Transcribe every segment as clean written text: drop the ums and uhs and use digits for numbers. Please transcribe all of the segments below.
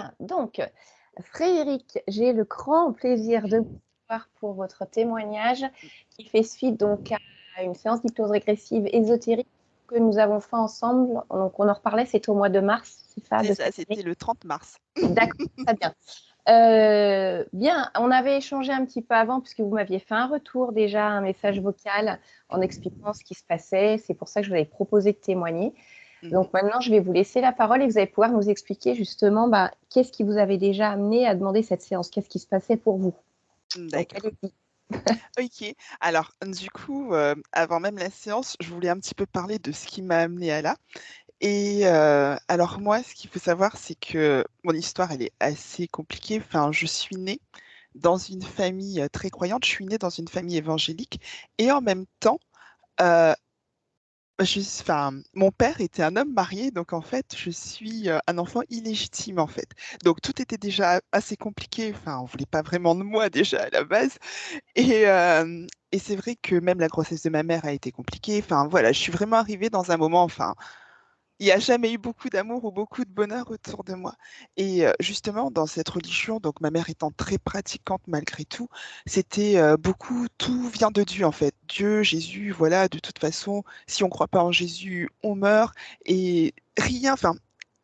Bien. Donc, Frédéric, j'ai le grand plaisir de vous voir pour votre témoignage qui fait suite donc à une séance d'hypnose régressive ésotérique que nous avons fait ensemble. Donc, on en reparlait, c'était au mois de mars, c'est ça, C'est de ça, cette année. c'était le 30 mars. D'accord, très bien. Bien, on avait échangé un petit peu avant puisque vous m'aviez fait un retour déjà, un message vocal en expliquant ce qui se passait. C'est pour ça que je vous avais proposé de témoigner. Mhm. Donc maintenant, je vais vous laisser la parole et vous allez pouvoir nous expliquer justement qu'est-ce qui vous avait déjà amené à demander cette séance, qu'est-ce qui se passait pour vous. Donc D'accord. allez-y. Ok. Alors, du coup, avant même la séance, je voulais un petit peu parler de ce qui m'a amené à là. Et alors moi, ce qu'il faut savoir, c'est que mon histoire, elle est assez compliquée. Enfin, je suis née dans une famille très croyante. Je suis née dans une famille évangélique. Et en même temps, euh, enfin, mon père était un homme marié, donc en fait, je suis un enfant illégitime en fait. Donc tout était déjà assez compliqué. Enfin, on voulait pas vraiment de moi déjà à la base. Et c'est vrai que même la grossesse de ma mère a été compliquée. Enfin voilà, je suis vraiment arrivée dans un moment. Enfin, il n'y a jamais eu beaucoup d'amour ou beaucoup de bonheur autour de moi. Et justement, dans cette religion, donc ma mère étant très pratiquante malgré tout, c'était beaucoup, tout vient de Dieu en fait. Dieu, Jésus, voilà, de toute façon, si on ne croit pas en Jésus, on meurt. Et rien, enfin,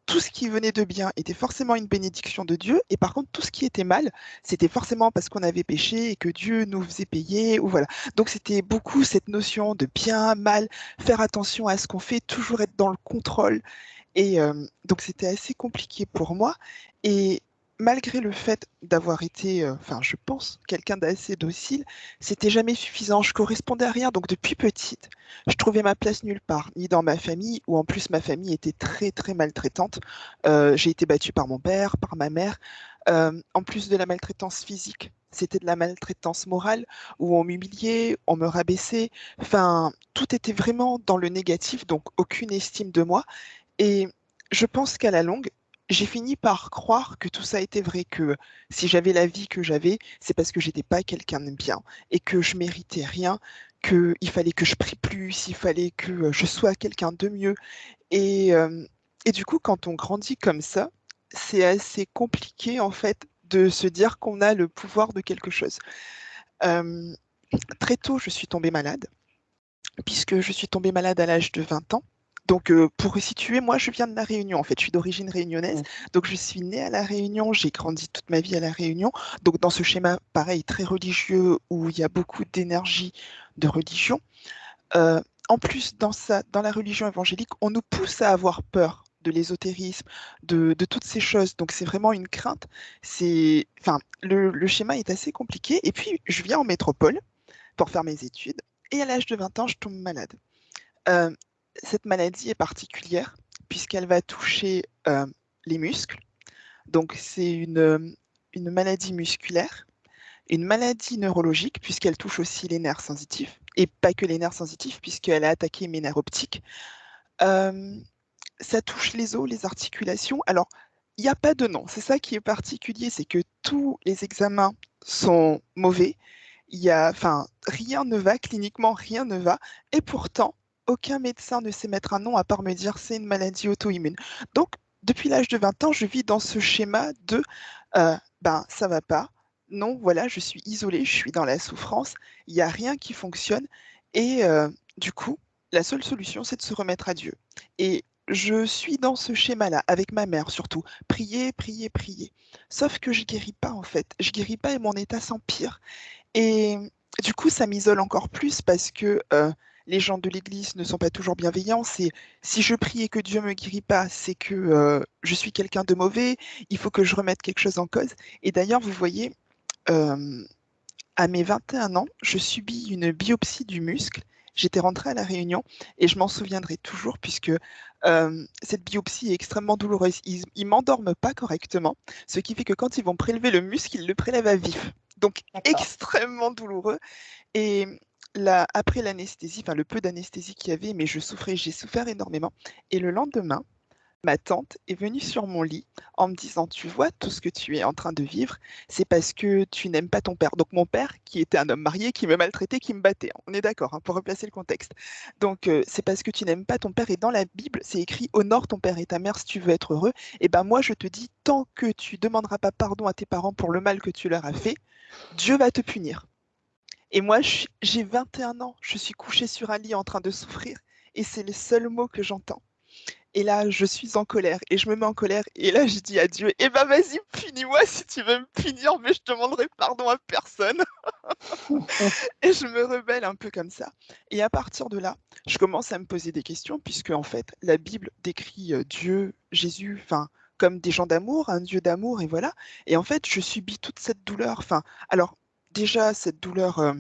tout ce qui venait de bien était forcément une bénédiction de Dieu. Et par contre, tout ce qui était mal, c'était forcément parce qu'on avait péché et que Dieu nous faisait payer, ou voilà. Donc c'était beaucoup cette notion de bien, mal, faire attention à ce qu'on fait, toujours être dans le contrôle. Et donc c'était assez compliqué pour moi. Et malgré le fait d'avoir été, enfin je pense, quelqu'un d'assez docile, c'était jamais suffisant. Je correspondais à rien. Donc depuis petite, je trouvais ma place nulle part, ni dans ma famille, où en plus ma famille était très très maltraitante. J'ai été battue par mon père, par ma mère. En plus de la maltraitance physique, c'était de la maltraitance morale, où on m'humiliait, on me rabaissait. Enfin, tout était vraiment dans le négatif, donc aucune estime de moi. Et je pense qu'à la longue, j'ai fini par croire que tout ça était vrai, que si j'avais la vie que j'avais, c'est parce que j'étais pas quelqu'un de bien et que je méritais rien, qu'il fallait que je prie plus, il fallait que je sois quelqu'un de mieux. Et, euh, et du coup, quand on grandit comme ça, c'est assez compliqué en fait de se dire qu'on a le pouvoir de quelque chose. Euh, Très tôt, je suis tombée malade puisque je suis tombée malade à l'âge de 20 ans. Donc, pour resituer, moi, je viens de La Réunion, en fait. Je suis d'origine réunionnaise. Donc, je suis née à La Réunion. J'ai grandi toute ma vie à La Réunion. Donc, dans ce schéma, pareil, très religieux, où il y a beaucoup d'énergie de religion. En plus, dans la religion évangélique, on nous pousse à avoir peur de l'ésotérisme, de toutes ces choses. Donc, c'est vraiment une crainte. Enfin, le schéma est assez compliqué. Et puis, je viens en métropole pour faire mes études. Et à l'âge de 20 ans, je tombe malade. Euh, Cette maladie est particulière puisqu'elle va toucher les muscles. Donc, c'est une maladie musculaire, une maladie neurologique puisqu'elle touche aussi les nerfs sensitifs. Et pas que les nerfs sensitifs puisqu'elle a attaqué mes nerfs optiques. Euh, Ça touche les os, les articulations. Alors, il n'y a pas de nom. C'est ça qui est particulier, c'est que tous les examens sont mauvais. Enfin, rien ne va, cliniquement, rien ne va. Et pourtant, aucun médecin ne sait mettre un nom à part me dire c'est une maladie auto-immune. Donc, depuis l'âge de 20 ans, je vis dans ce schéma de ben, ça va pas. Non, voilà, je suis isolée, je suis dans la souffrance, il n'y a rien qui fonctionne. Et du coup, la seule solution, c'est de se remettre à Dieu. Et je suis dans ce schéma-là, avec ma mère surtout. Prier, prier, prier. Sauf que je guéris pas en fait. Je guéris pas et mon état s'empire. Et du coup, ça m'isole encore plus parce que les gens de l'Église ne sont pas toujours bienveillants. C'est si je prie et que Dieu me guérit pas, c'est que je suis quelqu'un de mauvais. Il faut que je remette quelque chose en cause. Et d'ailleurs, vous voyez, euh, à mes 21 ans, je subis une biopsie du muscle. J'étais rentrée à La Réunion et je m'en souviendrai toujours puisque cette biopsie est extrêmement douloureuse. Ils m'endorment pas correctement, ce qui fait que quand ils vont prélever le muscle, ils le prélèvent à vif. Donc D'accord. extrêmement douloureux. Et là, après l'anesthésie, enfin le peu d'anesthésie qu'il y avait, mais je souffrais, j'ai souffert énormément. Et le lendemain, Ma tante est venue sur mon lit en me disant, tu vois, tout ce que tu es en train de vivre, c'est parce que tu n'aimes pas ton père. Donc mon père, qui était un homme marié, qui me maltraitait, qui me battait. On est d'accord, hein, pour replacer le contexte. Donc c'est parce que tu n'aimes pas ton père. Et dans la Bible, c'est écrit, honore ton père et ta mère si tu veux être heureux. Et ben moi, je te dis, tant que tu demanderas pas pardon à tes parents pour le mal que tu leur as fait, Dieu va te punir. Et moi, j'ai 21 ans, je suis couchée sur un lit en train de souffrir. Et c'est les seuls mots que j'entends. Et là, je suis en colère et je me mets en colère. Et là, je dis à Dieu, eh ben vas-y, punis-moi si tu veux me punir, mais je demanderai pardon à personne. Et je me rebelle un peu comme ça. Et à partir de là, je commence à me poser des questions, puisque en fait, la Bible décrit Dieu, Jésus, enfin, comme des gens d'amour, un Dieu d'amour, et voilà. Et en fait, je subis toute cette douleur. Enfin, alors, déjà, cette douleur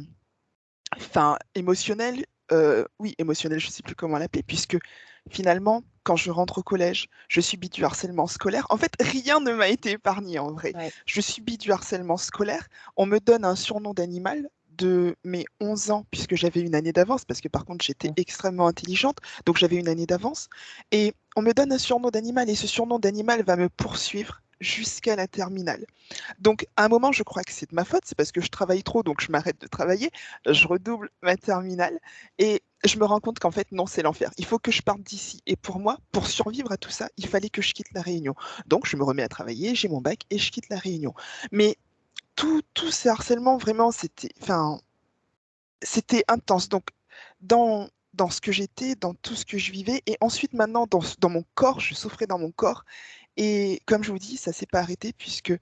enfin, émotionnel, oui, émotionnel, je ne sais plus comment l'appeler, puisque finalement, quand je rentre au collège, je subis du harcèlement scolaire. En fait, rien ne m'a été épargné en vrai. Ouais. Je subis du harcèlement scolaire. On me donne un surnom d'animal de mes 11 ans, puisque j'avais une année d'avance, parce que par contre, j'étais extrêmement intelligente, donc j'avais une année d'avance. Et on me donne un surnom d'animal, et ce surnom d'animal va me poursuivre jusqu'à la terminale. Donc, à un moment, je crois que c'est de ma faute, c'est parce que je travaille trop, donc je m'arrête de travailler, je redouble ma terminale et je me rends compte qu'en fait, non, c'est l'enfer. Il faut que je parte d'ici. Et pour moi, pour survivre à tout ça, il fallait que je quitte la Réunion. Donc, je me remets à travailler, j'ai mon bac et je quitte la Réunion. Mais tout ces harcèlements, vraiment, enfin, c'était intense. Donc, dans ce que j'étais, dans tout ce que je vivais, et ensuite maintenant dans mon corps, je souffrais dans mon corps. Et comme je vous dis, ça s'est pas arrêté puisque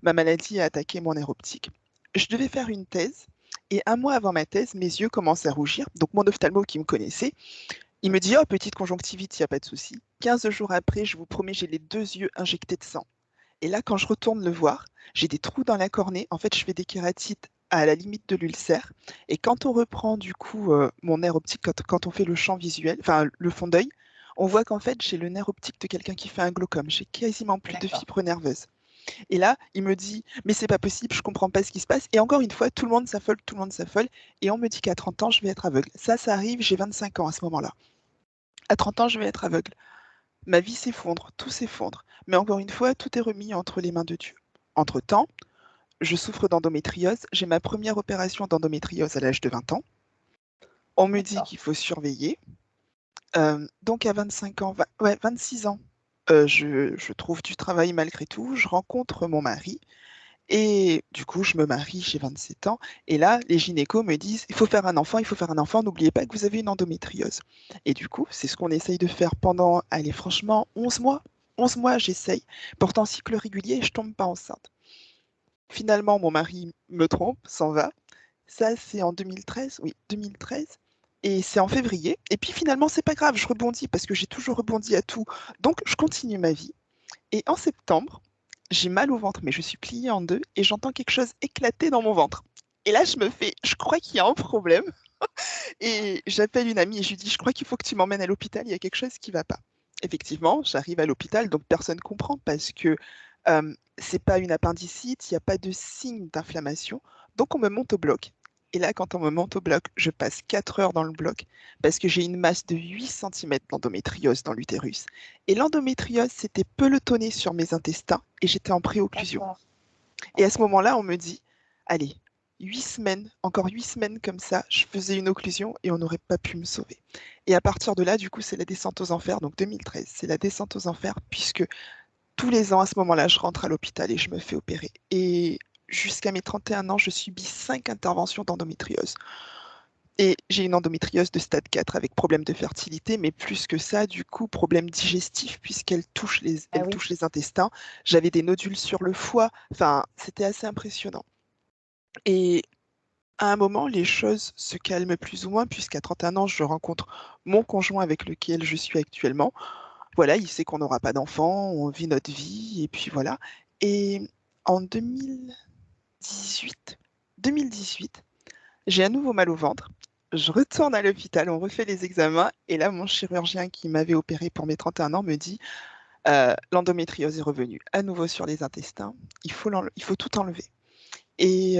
ma maladie a attaqué mon nerf optique. Je devais faire une thèse, et un mois avant ma thèse, mes yeux commencent à rougir. Donc mon ophtalmo qui me connaissait, il me dit, oh, petite conjonctivite, il n'y a pas de souci. 15 jours après, je vous promets, j'ai les deux yeux injectés de sang. Et là, quand je retourne le voir, j'ai des trous dans la cornée. En fait, je fais des kératites à la limite de l'ulcère. Et quand on reprend du coup mon nerf optique, quand on fait le champ visuel, enfin le fond d'œil, on voit qu'en fait, j'ai le nerf optique de quelqu'un qui fait un glaucome. J'ai quasiment plus de D'accord. fibres nerveuses. Et là, il me dit, mais c'est pas possible, je comprends pas ce qui se passe. Et encore une fois, tout le monde s'affole, tout le monde s'affole. Et on me dit qu'à 30 ans, je vais être aveugle. Ça arrive, j'ai 25 ans à ce moment-là. À 30 ans, je vais être aveugle. Ma vie s'effondre, tout s'effondre. Mais encore une fois, tout est remis entre les mains de Dieu. Entre-temps, je souffre d'endométriose. J'ai ma première opération d'endométriose à l'âge de 20 ans. On me dit D'accord. qu'il faut surveiller. Donc à 25 ans, ouais, 26 ans, je trouve du travail malgré tout. Je rencontre mon mari. Et du coup, je me marie, j'ai 27 ans. Et là, les gynécos me disent, il faut faire un enfant, il faut faire un enfant. N'oubliez pas que vous avez une endométriose. Et du coup, c'est ce qu'on essaye de faire pendant, allez, franchement, 11 mois. 11 mois, j'essaye. Pourtant, cycle régulier, je tombe pas enceinte. Finalement, mon mari me trompe, s'en va. Ça, c'est en 2013. Oui, 2013. Et c'est en février. Et puis finalement, c'est pas grave, je rebondis parce que j'ai toujours rebondi à tout. Donc, je continue ma vie. Et en septembre, j'ai mal au ventre, mais je suis pliée en deux et j'entends quelque chose éclater dans mon ventre. Et là, je crois qu'il y a un problème. Et j'appelle une amie et je lui dis, je crois qu'il faut que tu m'emmènes à l'hôpital, il y a quelque chose qui ne va pas. Effectivement, j'arrive à l'hôpital, donc personne ne comprend parce que c'est pas une appendicite, il n'y a pas de signe d'inflammation. Donc on me monte au bloc. Et là, quand on me monte au bloc, je passe 4 heures dans le bloc parce que j'ai une masse de 8 cm d'endométriose dans l'utérus. Et l'endométriose s'était pelotonnée sur mes intestins et j'étais en préocclusion. D'accord. Et à ce Ok. moment-là, on me dit, allez, 8 semaines, encore 8 semaines comme ça, je faisais une occlusion et on n'aurait pas pu me sauver. Et à partir de là, du coup, c'est la descente aux enfers, donc 2013, c'est la descente aux enfers, puisque tous les ans, à ce moment-là, je rentre à l'hôpital et je me fais opérer. Et jusqu'à mes 31 ans, je subis 5 interventions d'endométriose. Et j'ai une endométriose de stade 4 avec problème de fertilité, mais plus que ça, du coup, problème digestif, Ah elle oui. touche les intestins. J'avais des nodules sur le foie. Enfin, c'était assez impressionnant. Et à un moment, les choses se calment plus ou moins, puisqu'à 31 ans, je rencontre mon conjoint avec lequel je suis actuellement. Voilà, il sait qu'on n'aura pas d'enfant, on vit notre vie, et puis voilà. Et en 2018, j'ai un nouveau mal au ventre. Je retourne à l'hôpital, on refait les examens, et là, mon chirurgien qui m'avait opéré pour mes 31 ans me dit l'endométriose est revenue à nouveau sur les intestins, il faut tout enlever. Et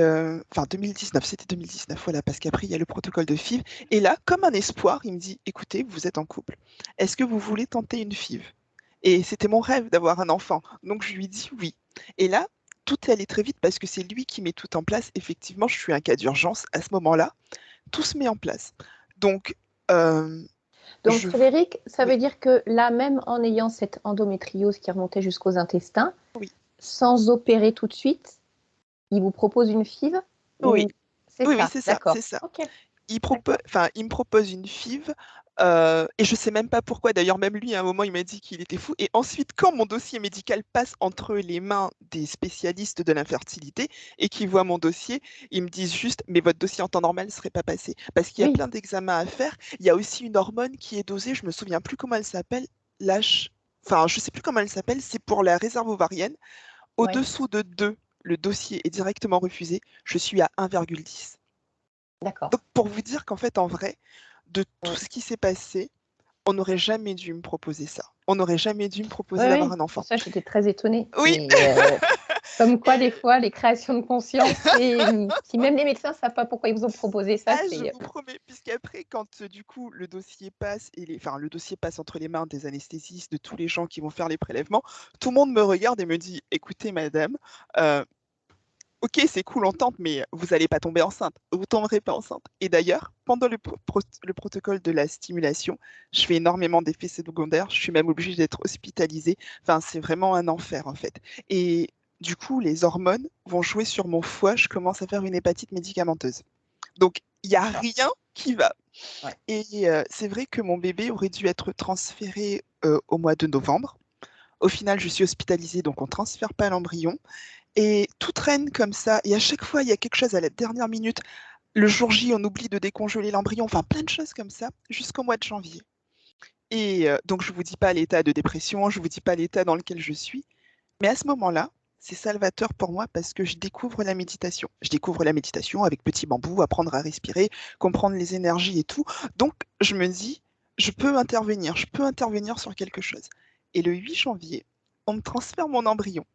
enfin 2019, c'était 2019, voilà, parce qu'après il y a le protocole de FIV. Et là, comme un espoir, il me dit, écoutez, vous êtes en couple. Est-ce que vous voulez tenter une FIV? Et c'était mon rêve d'avoir un enfant. Donc je lui dis oui. Et là, tout est allé très vite parce que c'est lui qui met tout en place. Effectivement, je suis un cas d'urgence. À ce moment-là, tout se met en place. Donc, euh, Donc, je... Frédéric, ça Oui, veut dire que là, même en ayant cette endométriose qui remontait jusqu'aux intestins, oui, sans opérer tout de suite, il vous propose une FIV oui, ou c'est oui, ça, c'est ça, c'est d'accord. ça. Ok, d'accord. Il me propose une FIV et je sais même pas pourquoi. D'ailleurs, même lui, à un moment, il m'a dit qu'il était fou. Et ensuite, quand mon dossier médical passe entre les mains des spécialistes de l'infertilité et qu'ils voient mon dossier, ils me disent juste, mais votre dossier en temps normal ne serait pas passé. Parce qu'il y a Oui, plein d'examens à faire. Il y a aussi une hormone qui est dosée, je me souviens plus comment elle s'appelle, l'H. Enfin, je sais plus comment elle s'appelle, c'est pour la réserve ovarienne. oui, Au-dessous de 2, le dossier est directement refusé. Je suis à 1,10. d'accord. Donc, pour vous dire qu'en fait, en vrai, de tout Oui, ce qui s'est passé, on n'aurait jamais dû me proposer ça. On n'aurait jamais dû me oui, proposer d'avoir oui. un Pour enfant. ça, j'étais très étonnée. Oui, Mais comme quoi, des et fois, les créations de conscience, c'est si même les médecins ne savent pas pourquoi ils vous ont proposé ça, je c'est vous promets, puisqu'après, quand du coup le dossier passe enfin le dossier passe entre les mains des anesthésistes, de tous les gens qui vont faire les prélèvements, tout le monde me regarde et me dit, écoutez, madame, euh, ok, c'est cool, on tente, mais vous n'allez pas tomber enceinte. Vous tomberez pas enceinte. Et d'ailleurs, pendant le protocole de la stimulation, je fais énormément d'effets secondaires. Je suis même obligée d'être hospitalisée. Enfin, c'est vraiment un enfer, en fait. Et du coup, les hormones vont jouer sur mon foie. Je commence à faire une hépatite médicamenteuse. Donc, il n'y a d'accord. rien qui va. Ouais. Et c'est vrai que mon bébé aurait dû être transféré au mois de novembre. Au final, je suis hospitalisée, donc on ne transfère pas l'embryon. Et tout traîne comme ça. Et à chaque fois, il y a quelque chose à la dernière minute. Le jour J, on oublie de décongeler l'embryon. Enfin, plein de choses comme ça jusqu'au mois de janvier. Et donc, je ne vous dis pas l'état de dépression, je ne vous dis pas l'état dans lequel je suis. Mais à ce moment-là, c'est salvateur pour moi parce que je découvre la méditation. Je découvre la méditation avec Petit Bambou, apprendre à respirer, comprendre les énergies et tout. Donc, je me dis, je peux intervenir sur quelque chose. Et le 8 janvier, on me transfère mon embryon.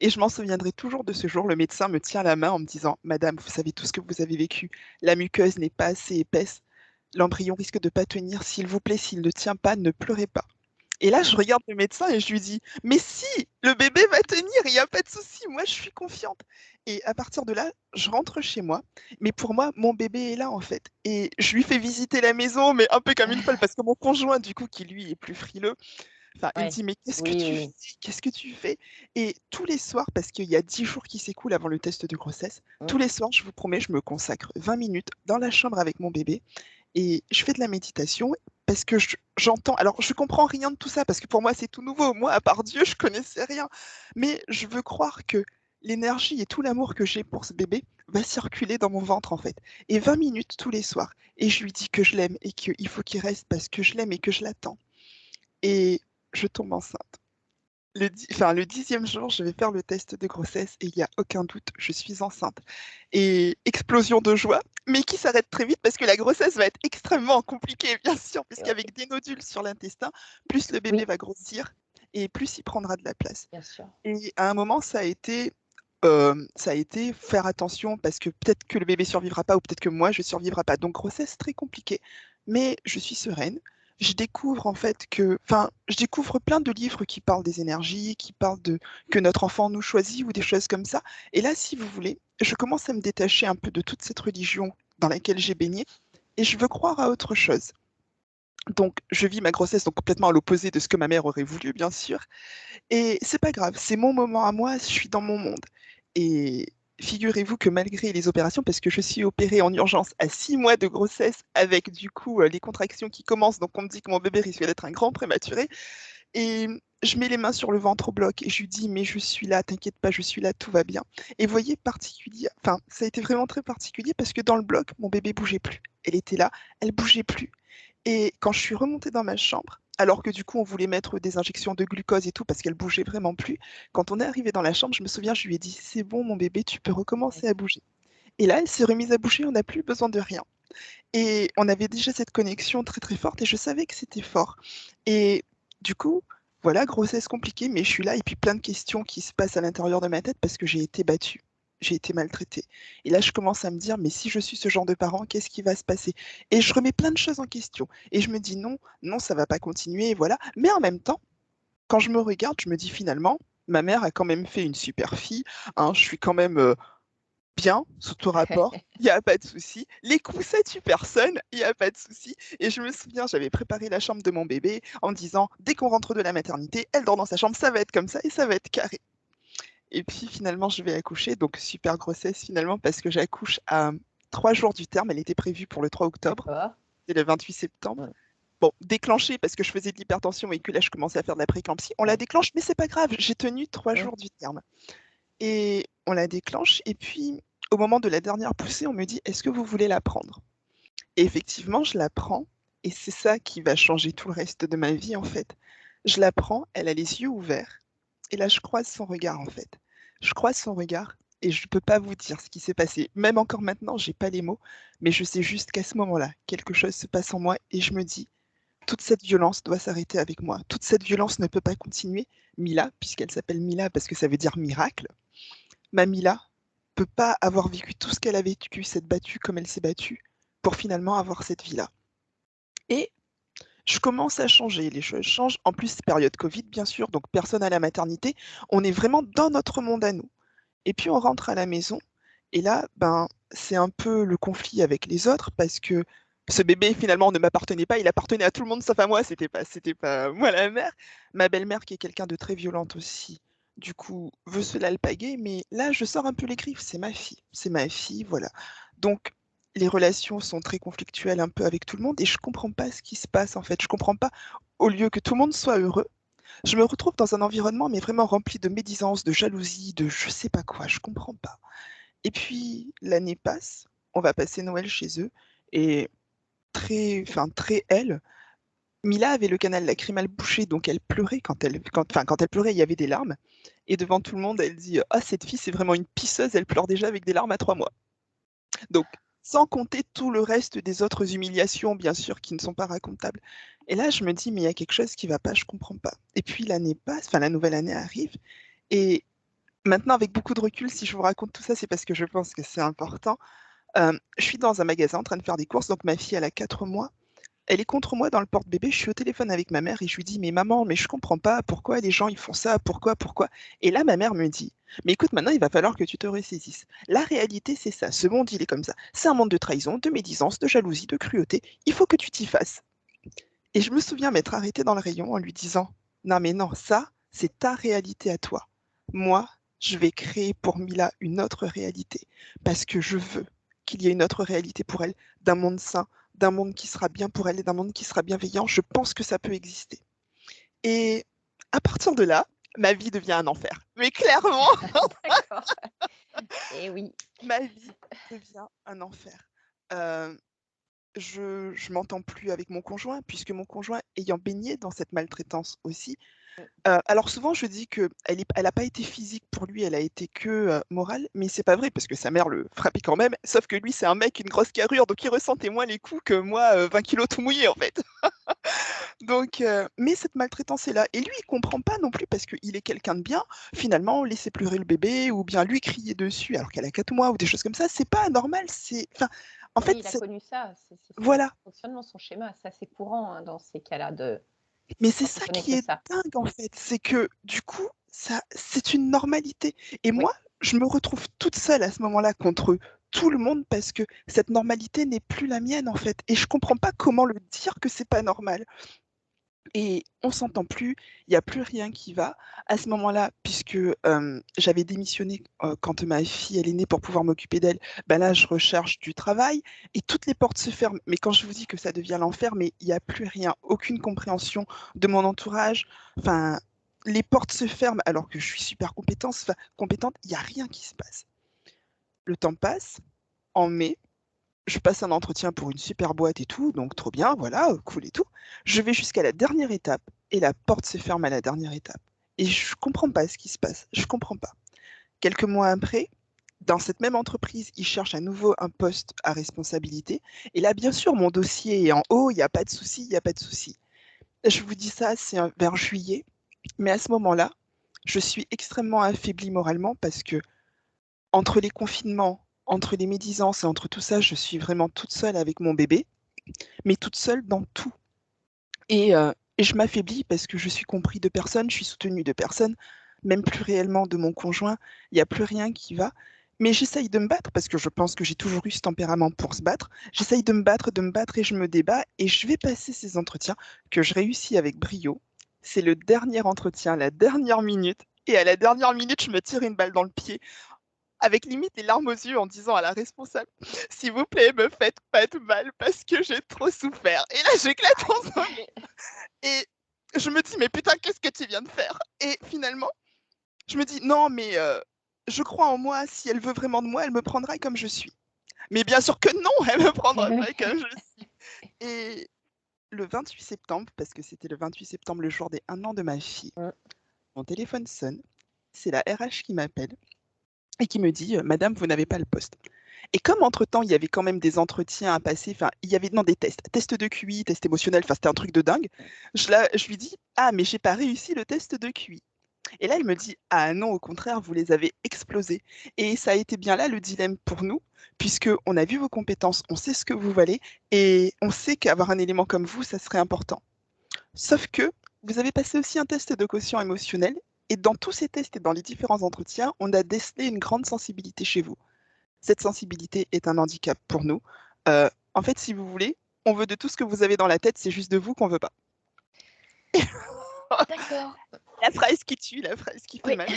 Et je m'en souviendrai toujours de ce jour. Le médecin me tient la main en me disant, Madame, vous savez tout ce que vous avez vécu. La muqueuse n'est pas assez épaisse. L'embryon risque de ne pas tenir. S'il vous plaît, s'il ne tient pas, ne pleurez pas. Et là, je regarde le médecin et je lui dis, mais si, le bébé va tenir, il n'y a pas de souci, moi je suis confiante. Et à partir de là, je rentre chez moi, mais pour moi, mon bébé est là en fait. Et je lui fais visiter la maison, mais un peu comme une folle, parce que mon conjoint, du coup, qui lui est plus frileux, enfin, il me Ouais. dit, mais qu'est-ce que Oui, tu oui, fais? Qu'est-ce que tu fais? Et tous les soirs, parce qu'il y a 10 jours qui s'écoulent avant le test de grossesse, oui. tous les soirs, je vous promets, je me consacre 20 minutes dans la chambre avec mon bébé et je fais de la méditation parce que j'entends. Alors, je comprends rien de tout ça parce que pour moi, c'est tout nouveau. Moi, à part Dieu, je connaissais rien. Mais je veux croire que l'énergie et tout l'amour que j'ai pour ce bébé va circuler dans mon ventre, en fait. Et 20 minutes tous les soirs. Et je lui dis que je l'aime et qu'il faut qu'il reste parce que je l'aime et que je l'attends. Et je tombe enceinte. Le 10e jour, je vais faire le test de grossesse et il n'y a aucun doute, je suis enceinte. Et explosion de joie, mais qui s'arrête très vite parce que la grossesse va être extrêmement compliquée, bien sûr, puisqu'avec des nodules sur l'intestin, plus le bébé Oui, va grossir et plus il prendra de la place. bien sûr. Et à un moment, ça a été faire attention parce que peut-être que le bébé survivra pas ou peut-être que moi, je survivrai pas. Donc, grossesse très compliquée, mais je suis sereine. Je découvre en fait enfin, je découvre plein de livres qui parlent des énergies, qui parlent de que notre enfant nous choisit ou des choses comme ça. Et là, si vous voulez, je commence à me détacher un peu de toute cette religion dans laquelle j'ai baigné et je veux croire à autre chose. Donc, je vis ma grossesse donc complètement à l'opposé de ce que ma mère aurait voulu, bien sûr. Et c'est pas grave, c'est mon moment à moi, je suis dans mon monde. Et figurez-vous que malgré les opérations, parce que je suis opérée en urgence à 6 mois de grossesse, avec du coup les contractions qui commencent, donc on me dit que mon bébé risque d'être un grand prématuré, et je mets les mains sur le ventre au bloc et je lui dis, mais je suis là, t'inquiète pas, je suis là, tout va bien. Et vous voyez, particulier, enfin, ça a été vraiment très particulier parce que dans le bloc, mon bébé bougeait plus. Elle était là, elle bougeait plus. Et quand je suis remontée dans ma chambre, alors que du coup on voulait mettre des injections de glucose et tout parce qu'elle bougeait vraiment plus, quand on est arrivé dans la chambre, je me souviens, je lui ai dit c'est bon mon bébé, tu peux recommencer à bouger. Et là, elle s'est remise à bouger, on n'a plus besoin de rien. Et on avait déjà cette connexion très très forte et je savais que c'était fort. Et du coup, voilà, grossesse compliquée, mais je suis là et puis plein de questions qui se passent à l'intérieur de ma tête parce que j'ai été battue. J'ai été maltraitée. Et là, je commence à me dire, mais si je suis ce genre de parent, qu'est-ce qui va se passer? Et je remets plein de choses en question. Et je me dis, non, non, ça va pas continuer, et voilà. Mais en même temps, quand je me regarde, je me dis finalement, ma mère a quand même fait une super fille, hein, je suis quand même bien sous tout rapport, il n'y a pas de souci. Les coups, ça tue personne, il n'y a pas de souci. Et je me souviens, j'avais préparé la chambre de mon bébé en disant, dès qu'on rentre de la maternité, elle dort dans sa chambre, ça va être comme ça et ça va être carré. Et puis finalement, je vais accoucher, donc super grossesse finalement, parce que j'accouche à 3 jours du terme, elle était prévue pour le 3 octobre, D'accord. c'est le 28 septembre. Ouais. Bon, déclenchée parce que je faisais de l'hypertension et que là, je commençais à faire de la préclampsie. On la Ouais. déclenche, mais c'est pas grave, j'ai tenu 3 jours Mmh. du terme. Et on la déclenche, et puis au moment de la dernière poussée, on me dit, est-ce que vous voulez la prendre? Et effectivement, je la prends, et c'est ça qui va changer tout le reste de ma vie, en fait. Je la prends, elle a les yeux ouverts, et là, je croise son regard, en fait. Je croise son regard, et je ne peux pas vous dire ce qui s'est passé. Même encore maintenant, j'ai pas les mots, mais je sais juste qu'à ce moment-là, quelque chose se passe en moi, et je me dis, toute cette violence doit s'arrêter avec moi. Toute cette violence ne peut pas continuer. Mila, puisqu'elle s'appelle Mila parce que ça veut dire miracle, ma Mila peut pas avoir vécu tout ce qu'elle a vécu, s'être battue comme elle s'est battue, pour finalement avoir cette vie-là. Et je commence à changer, les choses changent. En plus, période Covid, bien sûr, donc personne à la maternité. On est vraiment dans notre monde à nous. Et puis on rentre à la maison, et là, ben, c'est un peu le conflit avec les autres, parce que ce bébé, finalement, ne m'appartenait pas, il appartenait à tout le monde sauf à moi, c'était pas moi la mère. Ma belle-mère, qui est quelqu'un de très violente aussi, du coup, veut se l'alpaguer, mais là, je sors un peu les griffes, c'est ma fille, voilà. Donc, les relations sont très conflictuelles un peu avec tout le monde, et je comprends pas ce qui se passe, en fait. Je comprends pas, au lieu que tout le monde soit heureux, je me retrouve dans un environnement, mais vraiment rempli de médisance, de jalousie, de je sais pas quoi, je comprends pas. Et puis l'année passe, on va passer Noël chez eux, et très elle, Mila avait le canal lacrymal bouché, donc elle pleurait quand elle pleurait, il y avait des larmes. Et devant tout le monde, elle dit, ah, cette fille, c'est vraiment une pisseuse, elle pleure déjà avec des larmes à 3 mois. Donc, sans compter tout le reste des autres humiliations, bien sûr, qui ne sont pas racontables. Et là, je me dis, mais il y a quelque chose qui ne va pas, je ne comprends pas. Et puis l'année passe, enfin la nouvelle année arrive, et maintenant, avec beaucoup de recul, si je vous raconte tout ça, c'est parce que je pense que c'est important. Je suis dans un magasin en train de faire des courses, donc ma fille, elle a 4 mois. Elle est contre moi dans le porte-bébé, je suis au téléphone avec ma mère et je lui dis, mais maman, mais je comprends pas, pourquoi les gens ils font ça, pourquoi? Et là, ma mère me dit, mais écoute, maintenant il va falloir que tu te ressaisisses. La réalité, c'est ça, ce monde, il est comme ça. C'est un monde de trahison, de médisance, de jalousie, de cruauté, il faut que tu t'y fasses. Et je me souviens m'être arrêtée dans le rayon en lui disant, non mais non, ça, c'est ta réalité à toi. Moi, je vais créer pour Mila une autre réalité, parce que je veux qu'il y ait une autre réalité pour elle, d'un monde sain, d'un monde qui sera bien pour elle et d'un monde qui sera bienveillant. Je pense que ça peut exister. Et à partir de là, ma vie devient un enfer. Mais clairement, D'accord. Et oui. ma vie devient un enfer. Euh, je m'entends plus avec mon conjoint, puisque mon conjoint, ayant baigné dans cette maltraitance aussi, alors souvent je dis qu'elle elle a pas été physique pour lui, elle a été que, morale, mais c'est pas vrai parce que sa mère le frappait quand même, sauf que lui c'est un mec, une grosse carrure, donc il ressentait moins les coups que moi, 20 kilogrammes tout mouillé en fait. Donc mais cette maltraitance est là, et lui il comprend pas non plus parce qu'il est quelqu'un de bien. Finalement, laisser pleurer le bébé ou bien lui crier dessus alors qu'elle a 4 mois ou des choses comme ça, c'est pas normal, c'est enfin, en fait, Oui, il a c'est connu ça, c'est son voilà. fonctionnement, son schéma. C'est assez courant, hein, dans ces cas-là de Mais c'est quand on ça connaît qui que est ça. dingue en fait, c'est que du coup, ça, c'est une normalité. Et Oui, moi, je me retrouve toute seule à ce moment-là contre tout le monde parce que cette normalité n'est plus la mienne en fait. Et je comprends pas comment le dire que c'est pas normal. Et on s'entend plus, il n'y a plus rien qui va. À ce moment-là, puisque j'avais démissionné quand ma fille elle est née pour pouvoir m'occuper d'elle, ben là je recherche du travail et toutes les portes se ferment. Mais quand je vous dis que ça devient l'enfer, mais il n'y a plus rien, aucune compréhension de mon entourage. Enfin, les portes se ferment alors que je suis super compétente, il n'y a rien qui se passe. Le temps passe, en mai, je passe un entretien pour une super boîte et tout, donc trop bien, voilà, cool et tout. Je vais jusqu'à la dernière étape et la porte se ferme à la dernière étape. Et je comprends pas ce qui se passe, je comprends pas. Quelques mois après, dans cette même entreprise, ils cherchent à nouveau un poste à responsabilité. Et là, bien sûr, mon dossier est en haut, il n'y a pas de souci, il n'y a pas de souci. Je vous dis ça, c'est vers juillet, mais à ce moment-là, je suis extrêmement affaiblie moralement parce que entre les confinements, entre les médisances et entre tout ça, je suis vraiment toute seule avec mon bébé, mais toute seule dans tout. Et et je m'affaiblis parce que je suis compris de personne, je suis soutenu de personne, même plus réellement de mon conjoint, il n'y a plus rien qui va. Mais j'essaye de me battre parce que je pense que j'ai toujours eu ce tempérament pour se battre. J'essaye de me battre et je me débat et je vais passer ces entretiens que je réussis avec brio. C'est le dernier entretien, la dernière minute. Et à la dernière minute, je me tire une balle dans le pied avec limite les larmes aux yeux en disant à la responsable, s'il vous plaît, me faites pas de mal parce que j'ai trop souffert. Et là, j'éclate en sanglots. Et je me dis, mais putain, qu'est-ce que tu viens de faire? Et finalement, je me dis, non, mais je crois en moi, si elle veut vraiment de moi, elle me prendra comme je suis. Mais bien sûr que non, elle me prendra pas comme je suis. Et le 28 septembre, parce que c'était le 28 septembre, le jour des 1 an de ma fille, mon téléphone sonne, c'est la RH qui m'appelle et qui me dit, Madame, vous n'avez pas le poste. Et comme entre-temps, il y avait quand même des entretiens à passer, enfin, il y avait non, des tests, test de QI, test émotionnel, enfin, c'était un truc de dingue. Je lui dis, ah, mais j'ai pas réussi le test de QI. Et là, elle me dit, ah non, au contraire, vous les avez explosés. Et ça a été bien là le dilemme pour nous, puisque on a vu vos compétences, on sait ce que vous valez, et on sait qu'avoir un élément comme vous, ça serait important. Sauf que vous avez passé aussi un test de quotient émotionnel, et dans tous ces tests et dans les différents entretiens, on a décelé une grande sensibilité chez vous. Cette sensibilité est un handicap pour nous. En fait, si vous voulez, on veut de tout ce que vous avez dans la tête, c'est juste de vous qu'on veut pas. D'accord. La phrase qui tue, la phrase qui fait Oui. mal.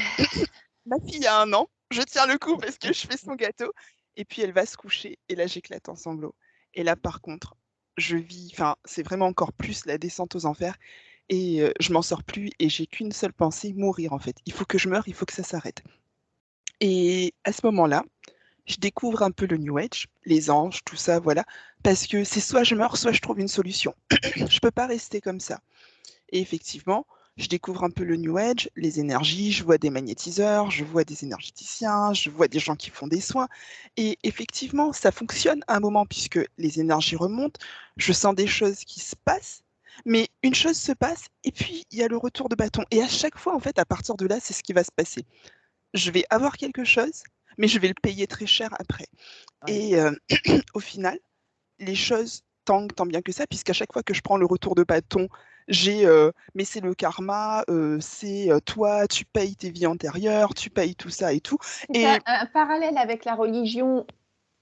Ma fille a 1 an, je tiens le coup parce que je fais son gâteau, et puis elle va se coucher, et là j'éclate en sanglots. Et là par contre, je vis, enfin c'est vraiment encore plus la descente aux enfers, et je m'en sors plus, et j'ai qu'une seule pensée, mourir en fait. Il faut que je meure, il faut que ça s'arrête. Et à ce moment-là, je découvre un peu le New Age, les anges, tout ça, voilà, parce que c'est soit je meurs, soit je trouve une solution. Je peux pas rester comme ça. Et effectivement, je découvre un peu le New Age, les énergies, je vois des magnétiseurs, je vois des énergéticiens, je vois des gens qui font des soins. Et effectivement, ça fonctionne à un moment puisque les énergies remontent, je sens des choses qui se passent, mais une chose se passe et puis il y a le retour de bâton. Et à chaque fois, en fait, à partir de là, c'est ce qui va se passer. Je vais avoir quelque chose, mais je vais le payer très cher après. Ouais. Et au final, les choses tanguent tant bien que ça, puisqu'à chaque fois que je prends le retour de bâton, j'ai mais c'est le karma, c'est toi, tu payes tes vies antérieures, tu payes tout ça et tout. C'est Et un parallèle avec la religion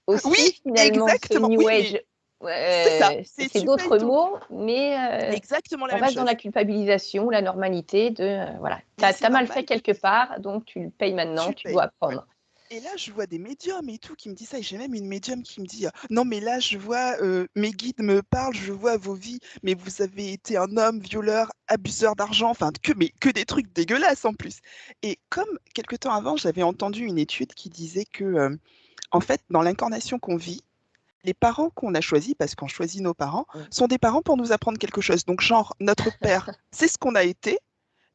oui, aussi, finalement, ce exactement, oui, New mais Age. c'est ça, c'est C'est tu payes d'autres ton vie. mots, mais Exactement la on même reste dans chose. la culpabilisation, la normalité de voilà, tu Mais c'est as mal fait normal, quelque part, donc tu le payes maintenant, tu tu dois payes. Ouais. apprendre. Et là, je vois des médiums et tout qui me disent ça. Et j'ai même une médium qui me dit non, mais là, je vois mes guides me parlent, je vois vos vies, mais vous avez été un homme violeur, abuseur d'argent, enfin, que des trucs dégueulasses en plus. Et comme quelque temps avant, j'avais entendu une étude qui disait que, en fait, dans l'incarnation qu'on vit, les parents qu'on a choisis, parce qu'on choisit nos parents, Mm. sont des parents pour nous apprendre quelque chose. Donc, genre, notre père, c'est ce qu'on a été,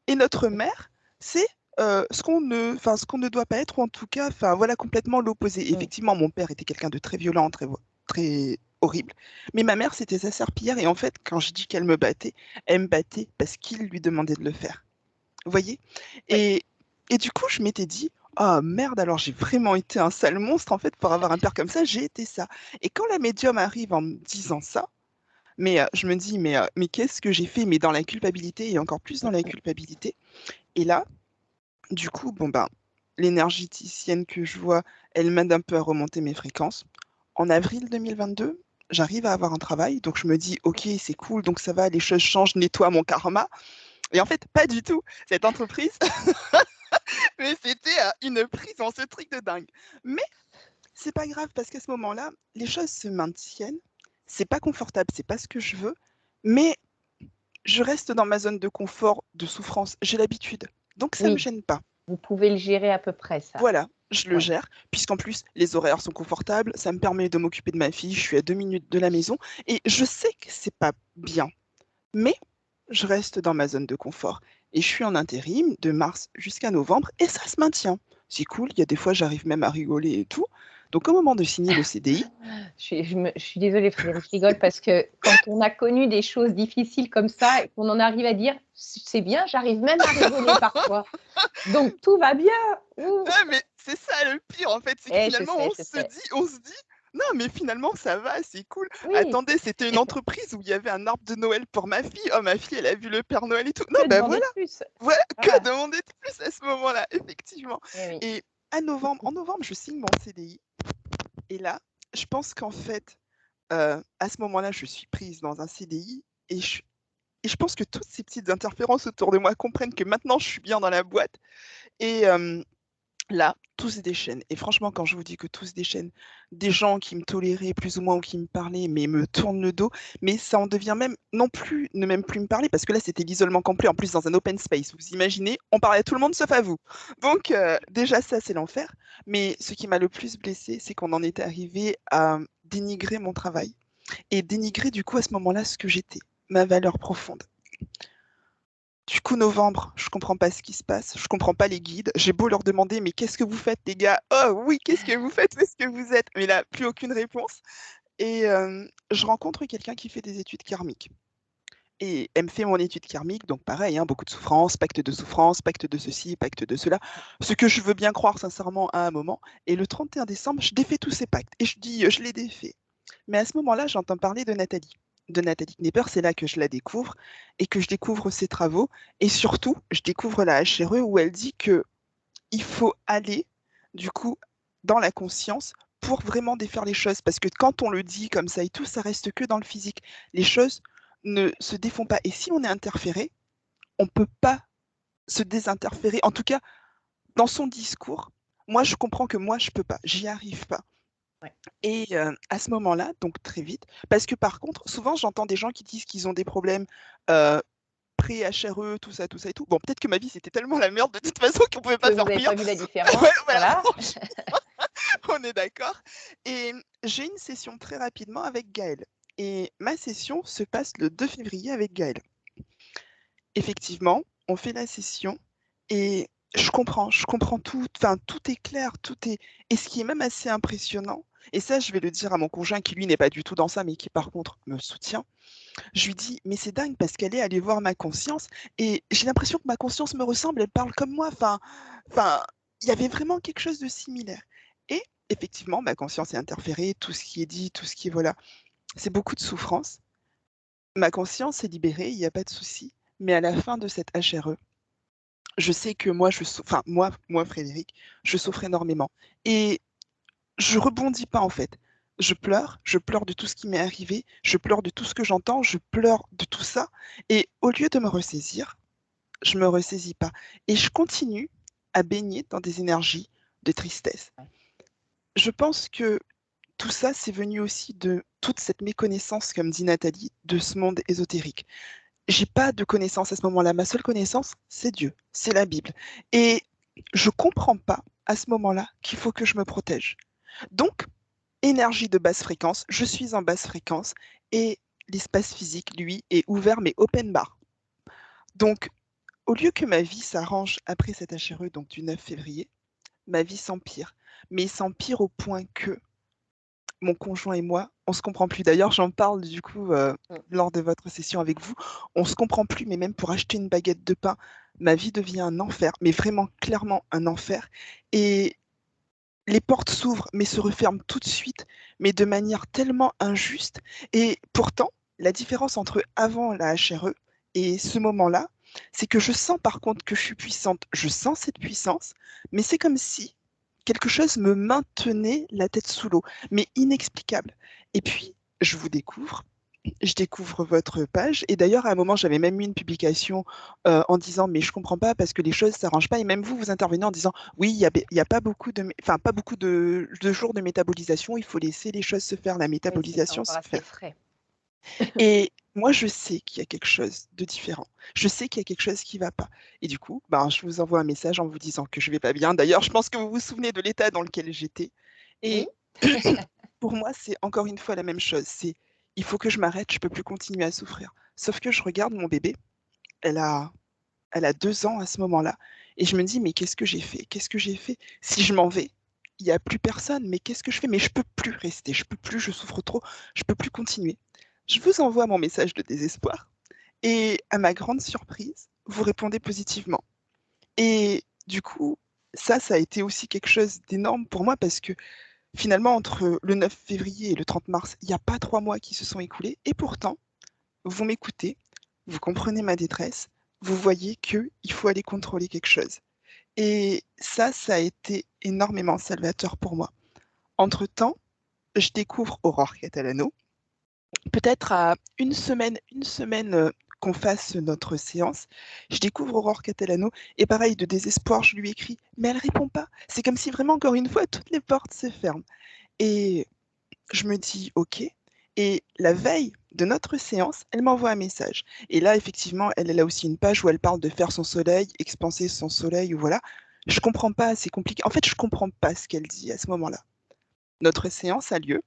et notre mère, c'est ce qu'on ne doit pas être, ou en tout cas, enfin, voilà, complètement l'opposé. Mm. Effectivement, mon père était quelqu'un de très violent, très horrible. Mais ma mère, c'était sa serpillière. Et en fait, quand je dis qu'elle me battait, elle me battait parce qu'il lui demandait de le faire. Vous voyez? Oui. Et, et du coup, je m'étais dit, ah merde, alors j'ai vraiment été un sale monstre, en fait, pour avoir un père comme ça, j'ai été ça. Et quand la médium arrive en me disant ça, mais je me dis, mais qu'est-ce que j'ai fait? Mais dans la culpabilité et encore plus dans la culpabilité. Et là, du coup, bon ben, l'énergéticienne que je vois, elle m'aide un peu à remonter mes fréquences. En avril 2022, j'arrive à avoir un travail, donc je me dis, ok, c'est cool, donc ça va, les choses changent, nettoie mon karma. Et en fait, pas du tout. Cette entreprise, mais c'était une prise en ce truc de dingue. Mais c'est pas grave parce qu'à ce moment-là, les choses se maintiennent. C'est pas confortable, c'est pas ce que je veux, mais je reste dans ma zone de confort, de souffrance. J'ai l'habitude, donc ça me Oui, gêne pas. vous pouvez le gérer à peu près, ça. Voilà, je le Ouais. gère, puisqu'en plus, les horaires sont confortables, ça me permet de m'occuper de ma fille, je suis à 2 minutes de la maison, et je sais que c'est pas bien, mais je reste dans ma zone de confort. Et je suis en intérim de mars jusqu'à novembre, et ça se maintient. C'est cool, il y a des fois, j'arrive même à rigoler et tout. Donc, au moment de signer le CDI, Je suis désolée, Frédéric, je rigole parce que quand on a connu des choses difficiles comme ça et qu'on en arrive à dire c'est bien, j'arrive même à rigoler parfois. Donc tout va bien. Ouh. ouais, mais c'est ça le pire, en fait, c'est que Je finalement, sais, on je se sais. dit, on se dit, Non, mais finalement, ça va, c'est cool. Oui, Attendez, c'était une entreprise où il y avait un arbre de Noël pour ma fille. Oh, ma fille, elle a vu le Père Noël et tout. Non, que bah demander voilà, de plus? voilà, que Voilà. demander de plus à ce moment-là, effectivement. Eh oui. Et en novembre, je signe mon CDI. Et là, je pense qu'en fait, à ce moment-là, je suis prise dans un CDI et je pense que toutes ces petites interférences autour de moi comprennent que maintenant, je suis bien dans la boîte. Et là, tout se déchaîne. Et franchement, quand je vous dis que tout se déchaîne, des gens qui me toléraient plus ou moins ou qui me parlaient, mais me tournent le dos, mais ça en devient même, non plus, ne même plus me parler, parce que là, c'était l'isolement complet, en plus dans un open space. Vous imaginez, on parlait à tout le monde sauf à vous. Donc, déjà, ça, c'est l'enfer. Mais ce qui m'a le plus blessée, c'est qu'on en était arrivé à dénigrer mon travail et dénigrer, du coup, à ce moment-là, ce que j'étais, ma valeur profonde. Du coup, novembre, je comprends pas ce qui se passe, je comprends pas les guides. J'ai beau leur demander, mais qu'est-ce que vous faites, les gars? Oh oui, qu'est-ce que vous faites? Où est-ce que vous êtes? Mais là, plus aucune réponse. Et je rencontre quelqu'un qui fait des études karmiques. Et elle me fait mon étude karmique, donc pareil, hein, beaucoup de souffrance, pacte de ceci, pacte de cela. Ce que je veux bien croire sincèrement à un moment. Et le 31 décembre, je défais tous ces pactes. Et je dis, je les défais. Mais à ce moment-là, j'entends parler de Nathalie Knepper. C'est là que je la découvre et que je découvre ses travaux. Et surtout, je découvre la HRE où elle dit que il faut aller, du coup, dans la conscience pour vraiment défaire les choses. Parce que quand on le dit comme ça et tout, ça reste que dans le physique. Les choses ne se défont pas. Et si on est interféré, on ne peut pas se désinterférer. En tout cas, dans son discours, moi, je comprends que moi, je ne peux pas. J'y arrive pas. Ouais. Et à ce moment-là, donc très vite, parce que par contre, souvent j'entends des gens qui disent qu'ils ont des problèmes euh, pré-HRE, tout ça et tout. Bon, peut-être que ma vie c'était tellement la merde de toute façon qu'on pouvait Que pas vous faire n'avez pire. pas vu la Ouais, différence, voilà, voilà. on est d'accord. Et j'ai une session très rapidement avec Gaël. Et ma session se passe le 2 février avec Gaël. Effectivement, on fait la session et je comprends tout, enfin tout est clair, tout est. Et ce qui est même assez impressionnant, et ça je vais le dire à mon conjoint qui lui n'est pas du tout dans ça, mais qui par contre me soutient, je lui dis, mais c'est dingue parce qu'elle est allée voir ma conscience et j'ai l'impression que ma conscience me ressemble, elle parle comme moi, enfin, il y avait vraiment quelque chose de similaire. Et effectivement, ma conscience est interférée, tout ce qui est dit, tout ce qui est, voilà, c'est beaucoup de souffrance. Ma conscience est libérée, il n'y a pas de souci. Mais à la fin de cette HRE, je sais que moi, moi, Frédéric, je souffre énormément. Et je rebondis pas, en fait. Je pleure de tout ce qui m'est arrivé, je pleure de tout ce que j'entends, je pleure de tout ça. Et au lieu de me ressaisir, je me ressaisis pas. Et je continue à baigner dans des énergies de tristesse. Je pense que tout ça, c'est venu aussi de toute cette méconnaissance, comme dit Nathalie, de ce monde ésotérique. J'ai pas de connaissance à ce moment-là. Ma seule connaissance, c'est Dieu, c'est la Bible. Et je comprends pas à ce moment-là qu'il faut que je me protège. Donc, énergie de basse fréquence, je suis en basse fréquence et l'espace physique, lui, est ouvert mais open bar. Donc, au lieu que ma vie s'arrange après cette HRE, donc du 9 février, ma vie s'empire. Mais s'empire au point que mon conjoint et moi, on se comprend plus. D'ailleurs, j'en parle du coup lors de votre session avec vous. On se comprend plus, mais même pour acheter une baguette de pain, ma vie devient un enfer, mais vraiment clairement un enfer. Et les portes s'ouvrent, mais se referment tout de suite, mais de manière tellement injuste. Et pourtant, la différence entre avant la HRE et ce moment-là, c'est que je sens par contre que je suis puissante. Je sens cette puissance, mais c'est comme si quelque chose me maintenait la tête sous l'eau, mais inexplicable. Et puis, je découvre votre page. Et d'ailleurs, à un moment, j'avais même mis une publication en disant, mais je comprends pas parce que les choses s'arrangent pas. Et même vous, vous intervenez en disant, oui, il y a pas beaucoup enfin, pas beaucoup de jours de métabolisation. Il faut laisser les choses se faire, la Oui, c'est métabolisation encore se assez faire. frais. Et moi, je sais qu'il y a quelque chose de différent. Je sais qu'il y a quelque chose qui ne va pas. Et du coup, ben, je vous envoie un message en vous disant que je ne vais pas bien. D'ailleurs, je pense que vous vous souvenez de l'état dans lequel j'étais. Oui, Et pour moi, c'est encore une fois la même chose. C'est il faut que je m'arrête, je ne peux plus continuer à souffrir. Sauf que je regarde mon bébé, elle a, elle a 2 ans à ce moment-là. Et je me dis, mais qu'est-ce que j'ai fait? Qu'est-ce que j'ai fait? Si je m'en vais, il n'y a plus personne. Mais qu'est-ce que je fais? Mais je ne peux plus rester. Je peux plus, je souffre trop. Je ne peux plus continuer. Je vous envoie mon message de désespoir. Et à ma grande surprise, vous répondez positivement. Et du coup, ça a été aussi quelque chose d'énorme pour moi parce que Finalement, entre le 9 février et le 30 mars, il n'y a pas 3 mois qui se sont écoulés. Et pourtant, vous m'écoutez, vous comprenez ma détresse, vous voyez qu'il faut aller contrôler quelque chose. Et ça a été énormément salvateur pour moi. Entre-temps, je découvre Aurore Catalano. Peut-être à une semaine qu'on fasse notre séance, je découvre Aurore Catalano et pareil, de désespoir, je lui écris, mais elle répond pas. C'est comme si vraiment, encore une fois, toutes les portes se ferment. Et je me dis, ok. Et la veille de notre séance, elle m'envoie un message. Et là, effectivement, elle a aussi une page où elle parle de faire son soleil, expanser son soleil, ou voilà. Je comprends pas, c'est compliqué. En fait, je comprends pas ce qu'elle dit à ce moment-là. Notre séance a lieu.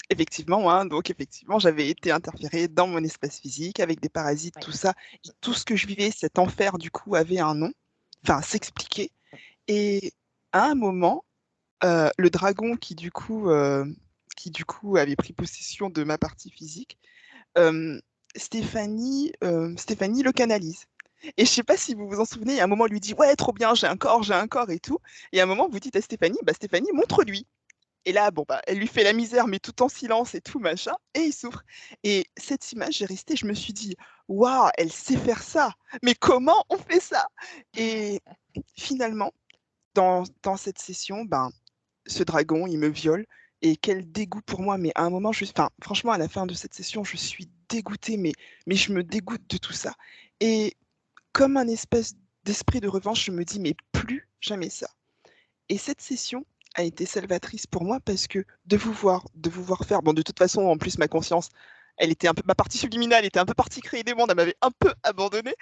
Effectivement, hein, donc effectivement, j'avais été interférée dans mon espace physique avec des parasites, Oui. tout ça. Et tout ce que je vivais, cet enfer, du coup, avait un nom, enfin, s'expliquait. Et à un moment, le dragon qui du coup avait pris possession de ma partie physique, euh, Stéphanie le canalise. Et je sais pas si vous vous en souvenez, à un moment, elle lui dit, ouais, trop bien, j'ai un corps et tout. Et à un moment, vous dites à Stéphanie, bah Stéphanie, montre-lui. Et là, bon, bah, elle lui fait la misère, mais tout en silence et tout, machin, et il souffre. Et cette image, j'ai resté, je me suis dit, waouh, elle sait faire ça. Mais comment on fait ça? Et finalement, dans cette session, ben, ce dragon, il me viole. Et quel dégoût pour moi. Mais à un moment, enfin, franchement, à la fin de cette session, je suis dégoûtée, mais je me dégoûte de tout ça. Et comme un espèce d'esprit de revanche, je me dis, mais plus jamais ça. Et cette session a été salvatrice pour moi parce que de vous voir faire, bon, de toute façon, en plus, ma conscience, elle était un peu, ma partie subliminale était un peu partie créer des mondes, elle m'avait un peu abandonnée,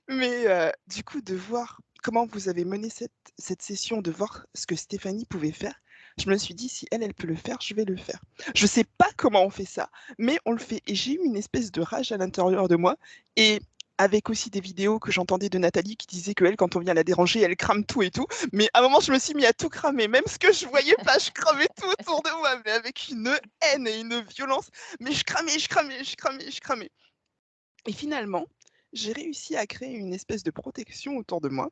mais du coup, de voir comment vous avez mené cette session, de voir ce que Stéphanie pouvait faire, je me suis dit, si elle peut le faire, je vais le faire. Je sais pas comment on fait ça, mais on le fait. Et j'ai eu une espèce de rage à l'intérieur de moi. Et avec aussi des vidéos que j'entendais de Nathalie qui disait qu'elle, quand on vient la déranger, elle crame tout et tout. Mais à un moment, je me suis mis à tout cramer. Même ce que je voyais pas, je cramais tout autour de moi, mais avec une haine et une violence. Mais je cramais, je cramais, je cramais, je cramais. Et finalement, j'ai réussi à créer une espèce de protection autour de moi.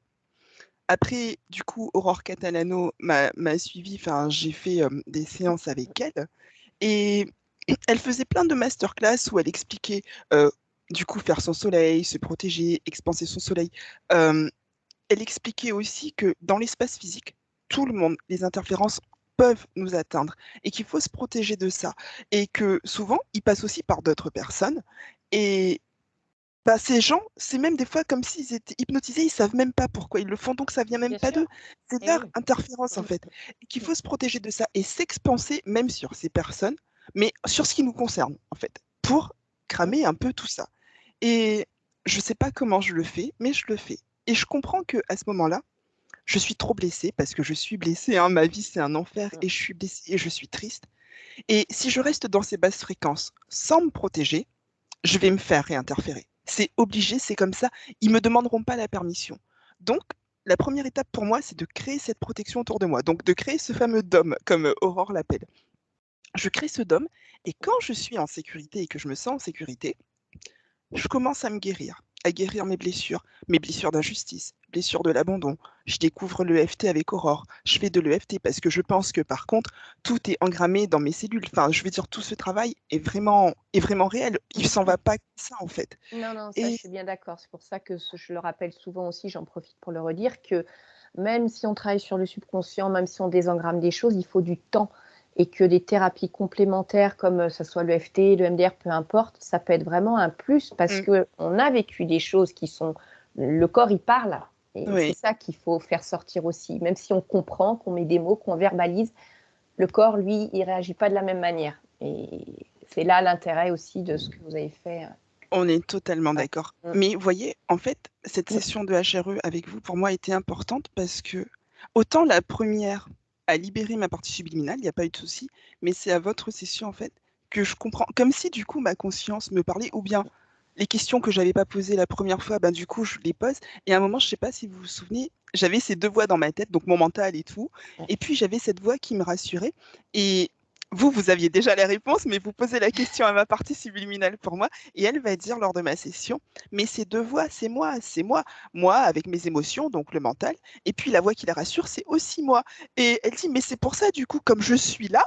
Après, du coup, Aurore Catalano m'a suivi. Enfin, j'ai fait des séances avec elle. Et elle faisait plein de masterclass où elle expliquait, du coup, faire son soleil, se protéger, expanser son soleil. Euh, Elle expliquait aussi que dans l'espace physique, tout le monde, les interférences peuvent nous atteindre et qu'il faut se protéger de ça. Et que souvent, ils passent aussi par d'autres personnes. Et bah, ces gens, c'est même des fois comme s'ils étaient hypnotisés, ils savent même pas pourquoi ils le font, donc ça vient même Bien pas d'eux. sûr. C'est Et leur oui. interférence en Mm, fait. Et qu'il mm. faut se protéger de ça et s'expanser même sur ces personnes, mais sur ce qui nous concerne en fait, pour Mm. cramer un peu tout ça. Et je sais pas comment je le fais, mais je le fais. Et je comprends que à ce moment-là, je suis trop blessée parce que je suis blessée, hein, ma vie c'est un enfer Mm. et je suis blessée et je suis triste. Et si je reste dans ces basses fréquences sans me protéger, je vais me faire réinterférer. C'est obligé, c'est comme ça. Ils ne me demanderont pas la permission. Donc, la première étape pour moi, c'est de créer cette protection autour de moi. Donc, de créer ce fameux dôme, comme Aurore l'appelle. Je crée ce dôme et quand je suis en sécurité et que je me sens en sécurité, je commence à me guérir, à guérir mes blessures d'injustice, blessures de l'abandon. Je découvre l'EFT avec Aurore. Je fais de l'EFT parce que je pense que par contre, tout est engrammé dans mes cellules. Enfin, je veux dire, tout ce travail est vraiment réel. Il s'en va pas comme ça, en fait. Non, non, ça, je Et suis bien d'accord. C'est pour ça que je le rappelle souvent aussi, j'en profite pour le redire, que même si on travaille sur le subconscient, même si on désengramme des choses, il faut du temps. Et que des thérapies complémentaires, comme ce soit le FT, le MDR, peu importe, ça peut être vraiment un plus parce mm, qu'on a vécu des choses qui sont. Le corps, il parle. Et c'est oui, ça qu'il faut faire sortir aussi. Même si on comprend, qu'on met des mots, qu'on verbalise, le corps, lui, il ne réagit pas de la même manière. Et c'est là l'intérêt aussi de ce que vous avez fait. on est totalement Ouais. d'accord. Mm. Mais vous voyez, en fait, cette session de HRE avec vous, pour moi, était importante parce que autant la première a libéré ma partie subliminale, il n'y a pas eu de souci, mais c'est à votre session, en fait, que je comprends, comme si du coup ma conscience me parlait, ou bien les questions que j'avais pas posées la première fois, ben, du coup, je les pose. Et à un moment, je sais pas si vous vous souvenez, j'avais ces deux voix dans ma tête, donc mon mental et tout, et puis j'avais cette voix qui me rassurait. Et vous aviez déjà la réponse, mais vous posez la question à ma partie subliminale pour moi, et elle va dire lors de ma session, mais ces deux voix, c'est moi avec mes émotions, donc le mental, et puis la voix qui la rassure, c'est aussi moi. Et elle dit, mais c'est pour ça, du coup, comme je suis là,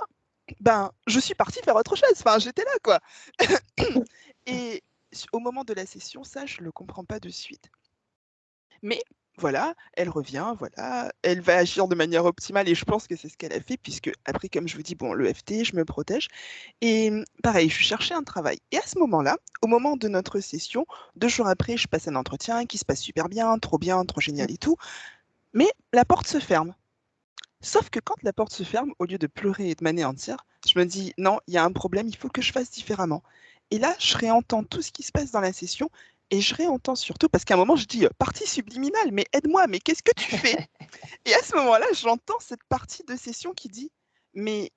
ben, je suis partie faire autre chose, enfin, j'étais là, quoi. Et au moment de la session, ça, je ne le comprends pas de suite. Mais voilà, elle revient, voilà, elle va agir de manière optimale et je pense que c'est ce qu'elle a fait puisque après, comme je vous dis, bon, le FT, je me protège. Et pareil, je cherchais un travail. Et à ce moment-là, au moment de notre session, 2 jours après, je passe un entretien qui se passe super bien, trop génial et tout. Mais la porte se ferme. Sauf que quand la porte se ferme, au lieu de pleurer et de m'anéantir, je me dis non, il y a un problème, il faut que je fasse différemment. Et là, je réentends tout ce qui se passe dans la session et je réentends surtout parce qu'à un moment, je dis partie subliminale, mais aide-moi, mais qu'est-ce que tu fais? Et à ce moment-là, j'entends cette partie de session qui dit mais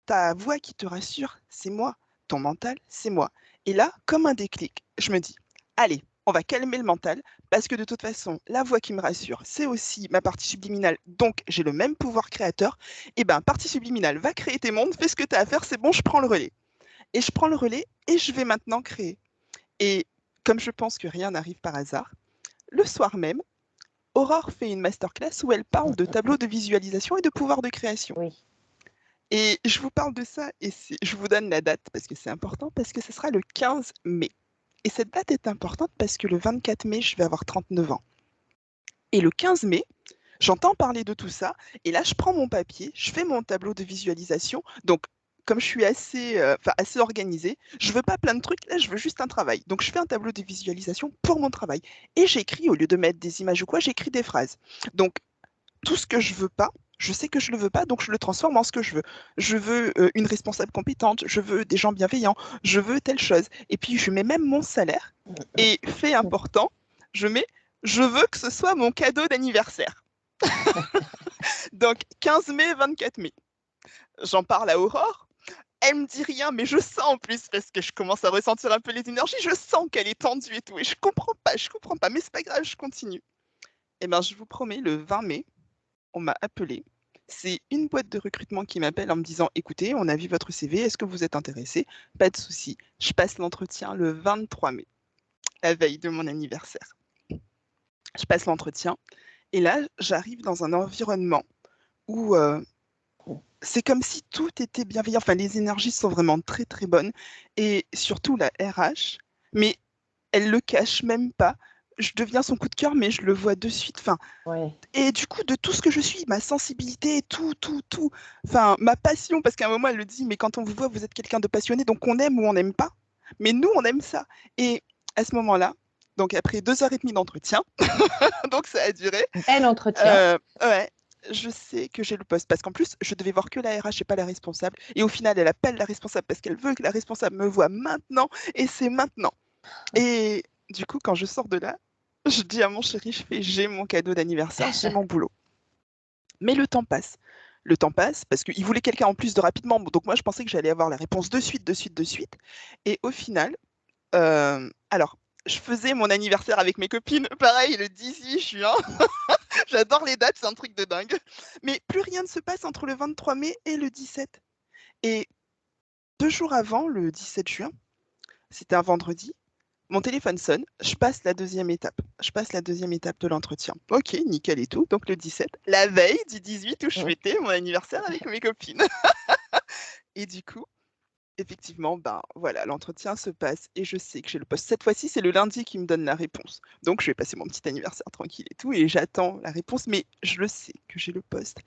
ta voix qui te rassure, c'est moi. Ton mental, c'est moi. Et là, comme un déclic, je me dis, allez, on va calmer le mental, parce que de toute façon, la voix qui me rassure, c'est aussi ma partie subliminale, donc j'ai le même pouvoir créateur. Et bien, partie subliminale, va créer tes mondes, fais ce que tu as à faire, c'est bon, je prends le relais. Et je prends le relais et je vais maintenant créer. Et comme je pense que rien n'arrive par hasard, le soir même, Aurore fait une masterclass où elle parle de tableaux de visualisation et de pouvoir de création. Oui. Et je vous parle de ça et je vous donne la date parce que c'est important, parce que ce sera le 15 mai. Et cette date est importante parce que le 24 mai, je vais avoir 39 ans. Et le 15 mai, j'entends parler de tout ça. Et là, je prends mon papier, je fais mon tableau de visualisation. Donc, comme je suis assez organisée, je veux pas plein de trucs, là, je veux juste un travail. Donc, je fais un tableau de visualisation pour mon travail. Et j'écris, au lieu de mettre des images ou quoi, j'écris des phrases. Donc, tout ce que je veux pas, je sais que je le veux pas, donc je le transforme en ce que je veux. Je veux une responsable compétente, je veux des gens bienveillants, je veux telle chose. Et puis je mets même mon salaire. Et fait important, je mets je veux que ce soit mon cadeau d'anniversaire. Donc 15 mai, 24 mai. J'en parle à Aurore. Elle me dit rien, mais je sens en plus, parce que je commence à ressentir un peu les énergies, je sens qu'elle est tendue et tout. Et je comprends pas, mais c'est pas grave, je continue. Et bien, je vous promets, le 20 mai, on m'a appelé. C'est une boîte de recrutement qui m'appelle en me disant, écoutez, on a vu votre CV, est-ce que vous êtes intéressé? Pas de souci. Je passe l'entretien le 23 mai, la veille de mon anniversaire. Je passe l'entretien et là, j'arrive dans un environnement où c'est comme si tout était bienveillant. Enfin, les énergies sont vraiment très, très bonnes. Et surtout la RH, mais elle le cache même pas. Je deviens son coup de cœur, mais je le vois de suite. Enfin, Oui. et du coup, de tout ce que je suis, ma sensibilité, tout, enfin, ma passion, parce qu'à un moment, elle le dit, mais quand on vous voit, vous êtes quelqu'un de passionné, donc on aime ou on n'aime pas. Mais nous, on aime ça. Et à ce moment-là, donc après 2 heures et demie d'entretien, donc ça a duré, Bel entretien. ouais, je sais que j'ai le poste, parce qu'en plus, je devais voir que la RH et pas la responsable. Et au final, elle appelle la responsable parce qu'elle veut que la responsable me voie maintenant, et c'est maintenant. Et du coup, quand je sors de là, je dis à mon chéri, je fais, j'ai mon cadeau d'anniversaire, j'ai mon boulot. Mais le temps passe. Le temps passe parce qu'il voulait quelqu'un en plus de rapidement. Donc moi, je pensais que j'allais avoir la réponse de suite, de suite, de suite. Et au final, alors, je faisais mon anniversaire avec mes copines, pareil, le 18 juin. J'adore les dates, c'est un truc de dingue. Mais plus rien ne se passe entre le 23 mai et le 17. Et 2 jours avant, le 17 juin, c'était un vendredi, mon téléphone sonne, je passe la deuxième étape. Je passe la deuxième étape de l'entretien. Ok, nickel et tout. Donc le 17, la veille du 18 où je fêtais mon anniversaire avec mes copines. Et du coup, effectivement, ben voilà, l'entretien se passe et je sais que j'ai le poste. Cette fois-ci, c'est le lundi qui me donne la réponse. Donc je vais passer mon petit anniversaire tranquille et tout et j'attends la réponse, mais je le sais que j'ai le poste.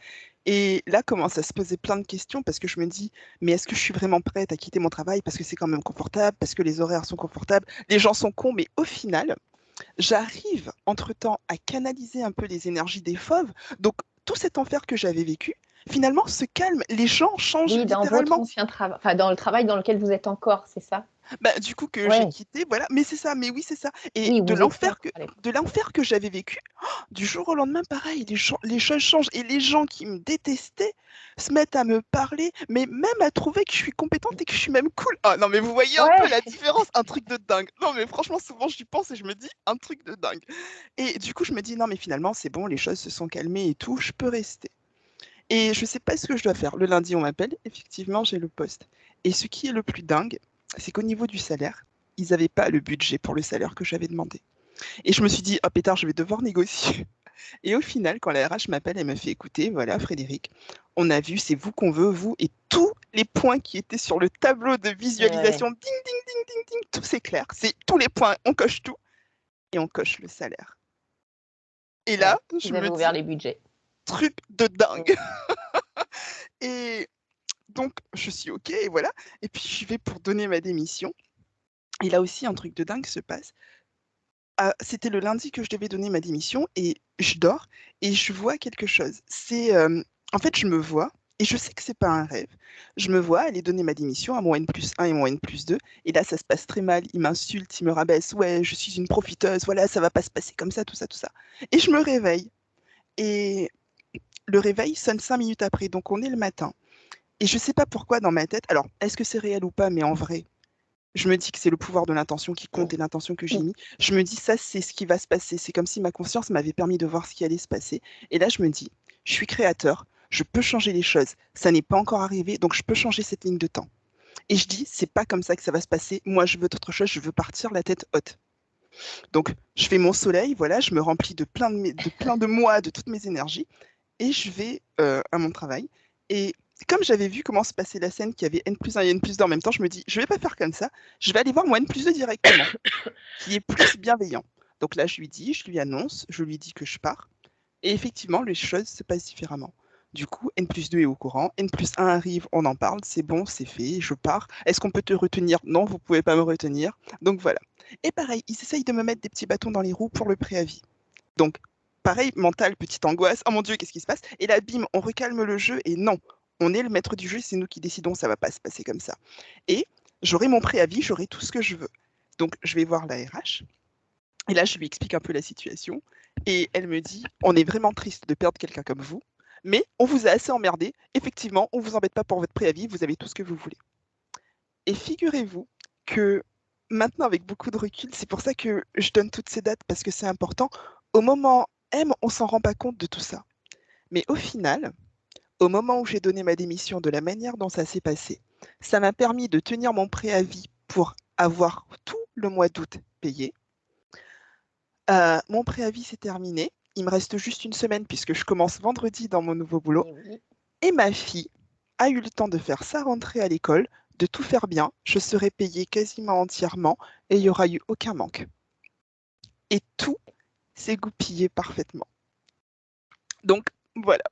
Et là commence à se poser plein de questions parce que je me dis, mais est-ce que je suis vraiment prête à quitter mon travail parce que c'est quand même confortable, parce que les horaires sont confortables, les gens sont cons, mais au final, j'arrive entre-temps à canaliser un peu les énergies des fauves. Donc tout cet enfer que j'avais vécu, finalement se calme, les gens changent Oui, dans votre littéralement. ancien travail, enfin dans le travail dans lequel vous êtes encore, c'est ça? Bah, du coup que j'ai Ouais. quitté, voilà, mais c'est ça, mais oui, c'est ça. Et Oui, vous étiez encore à l'époque. de l'enfer que j'avais vécu, du jour au lendemain, pareil, les choses changent et les gens qui me détestaient se mettent à me parler, mais même à trouver que je suis compétente et que je suis même cool. Ah non, mais vous voyez un peu Ouais. la différence, un truc de dingue. Non, mais franchement, souvent j'y pense et je me dis un truc de dingue. Et du coup, je me dis non, mais finalement, c'est bon, les choses se sont calmées et tout, je peux rester. Et je ne sais pas ce que je dois faire. Le lundi, on m'appelle, effectivement, j'ai le poste. Et ce qui est le plus dingue, c'est qu'au niveau du salaire, ils n'avaient pas le budget pour le salaire que j'avais demandé. Et je me suis dit, oh pétard, je vais devoir négocier. Et au final, quand la RH m'appelle, elle me fait écouter, voilà, Frédéric, on a vu, c'est vous qu'on veut, vous, et tous les points qui étaient sur le tableau de visualisation, ding, ding, ding, ding, ding, tout c'est clair. C'est tous les points, on coche tout, et on coche le salaire. Et là, je Vous avez me ouvert dis, les budgets. truc de dingue. Et donc, je suis OK, et voilà. Et puis, je vais pour donner ma démission. Et là aussi, un truc de dingue se passe. Ah, c'était le lundi que je devais donner ma démission et je dors et je vois quelque chose. En fait, je me vois et je sais que c'est pas un rêve. Je me vois aller donner ma démission à mon N+1 et mon N+2 et là, ça se passe très mal. Il m'insulte, il me rabaisse. Ouais, je suis une profiteuse. Voilà, ça va pas se passer comme ça, tout ça, tout ça. Et je me réveille et le réveil sonne 5 minutes après. Donc, on est le matin. Et je sais pas pourquoi dans ma tête. Alors, est-ce que c'est réel ou pas? Mais en vrai, je me dis que c'est le pouvoir de l'intention qui compte et l'intention que j'ai mis. Je me dis, ça, c'est ce qui va se passer. C'est comme si ma conscience m'avait permis de voir ce qui allait se passer. Et là, je me dis, je suis créateur, je peux changer les choses. Ça n'est pas encore arrivé, donc je peux changer cette ligne de temps. Et je dis, c'est pas comme ça que ça va se passer. Moi, je veux autre chose, je veux partir la tête haute. Donc, je fais mon soleil, voilà, je me remplis de plein de moi, de toutes mes énergies, et je vais à mon travail. Et comme j'avais vu comment se passait la scène, qu'il y avait N+1 et N+2 en même temps, je me dis, je vais pas faire comme ça, je vais aller voir mon N+2 directement, qui est plus bienveillant. Donc là, je lui annonce, je lui dis que je pars. Et effectivement, les choses se passent différemment. Du coup, N+2 est au courant, N+1 arrive, on en parle, c'est bon, c'est fait, je pars. Est-ce qu'on peut te retenir? Non, vous pouvez pas me retenir. Donc voilà. Et pareil, ils essayent de me mettre des petits bâtons dans les roues pour le préavis. Donc, pareil, mental, petite angoisse. Oh mon Dieu, qu'est-ce qui se passe? Et là, bim, on recalme le jeu et non, on est le maître du jeu, c'est nous qui décidons, ça va pas se passer comme ça. Et j'aurai mon préavis, j'aurai tout ce que je veux. Donc, je vais voir la RH. Et là, je lui explique un peu la situation. Et elle me dit, on est vraiment triste de perdre quelqu'un comme vous, mais on vous a assez emmerdé. Effectivement, on ne vous embête pas pour votre préavis, vous avez tout ce que vous voulez. Et figurez-vous que maintenant, avec beaucoup de recul, c'est pour ça que je donne toutes ces dates, parce que c'est important. Au moment M, on ne s'en rend pas compte de tout ça. Mais au final, au moment où j'ai donné ma démission, de la manière dont ça s'est passé, ça m'a permis de tenir mon préavis pour avoir tout le mois d'août payé. Mon préavis s'est terminé. Il me reste juste une semaine puisque je commence vendredi dans mon nouveau boulot. Et ma fille a eu le temps de faire sa rentrée à l'école, de tout faire bien. Je serai payée quasiment entièrement et il n'y aura eu aucun manque. Et tout s'est goupillé parfaitement. Donc voilà.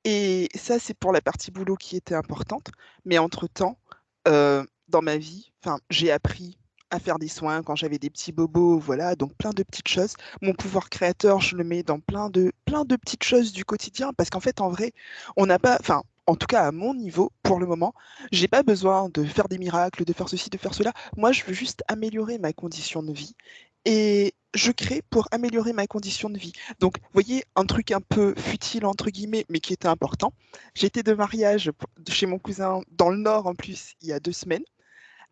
Et ça, c'est pour la partie boulot qui était importante. Mais entre-temps, dans ma vie, j'ai appris à faire des soins quand j'avais des petits bobos, voilà, donc plein de petites choses. Mon pouvoir créateur, je le mets dans plein de petites choses du quotidien, parce qu'en fait, en vrai, on n'a pas, en tout cas à mon niveau, pour le moment, j'ai pas besoin de faire des miracles, de faire ceci, de faire cela. Moi, je veux juste améliorer ma condition de vie. Et je crée pour améliorer ma condition de vie. Donc, vous voyez, un truc un peu futile, entre guillemets, mais qui était important. J'étais de mariage chez mon cousin dans le Nord, en plus, il y a 2 semaines.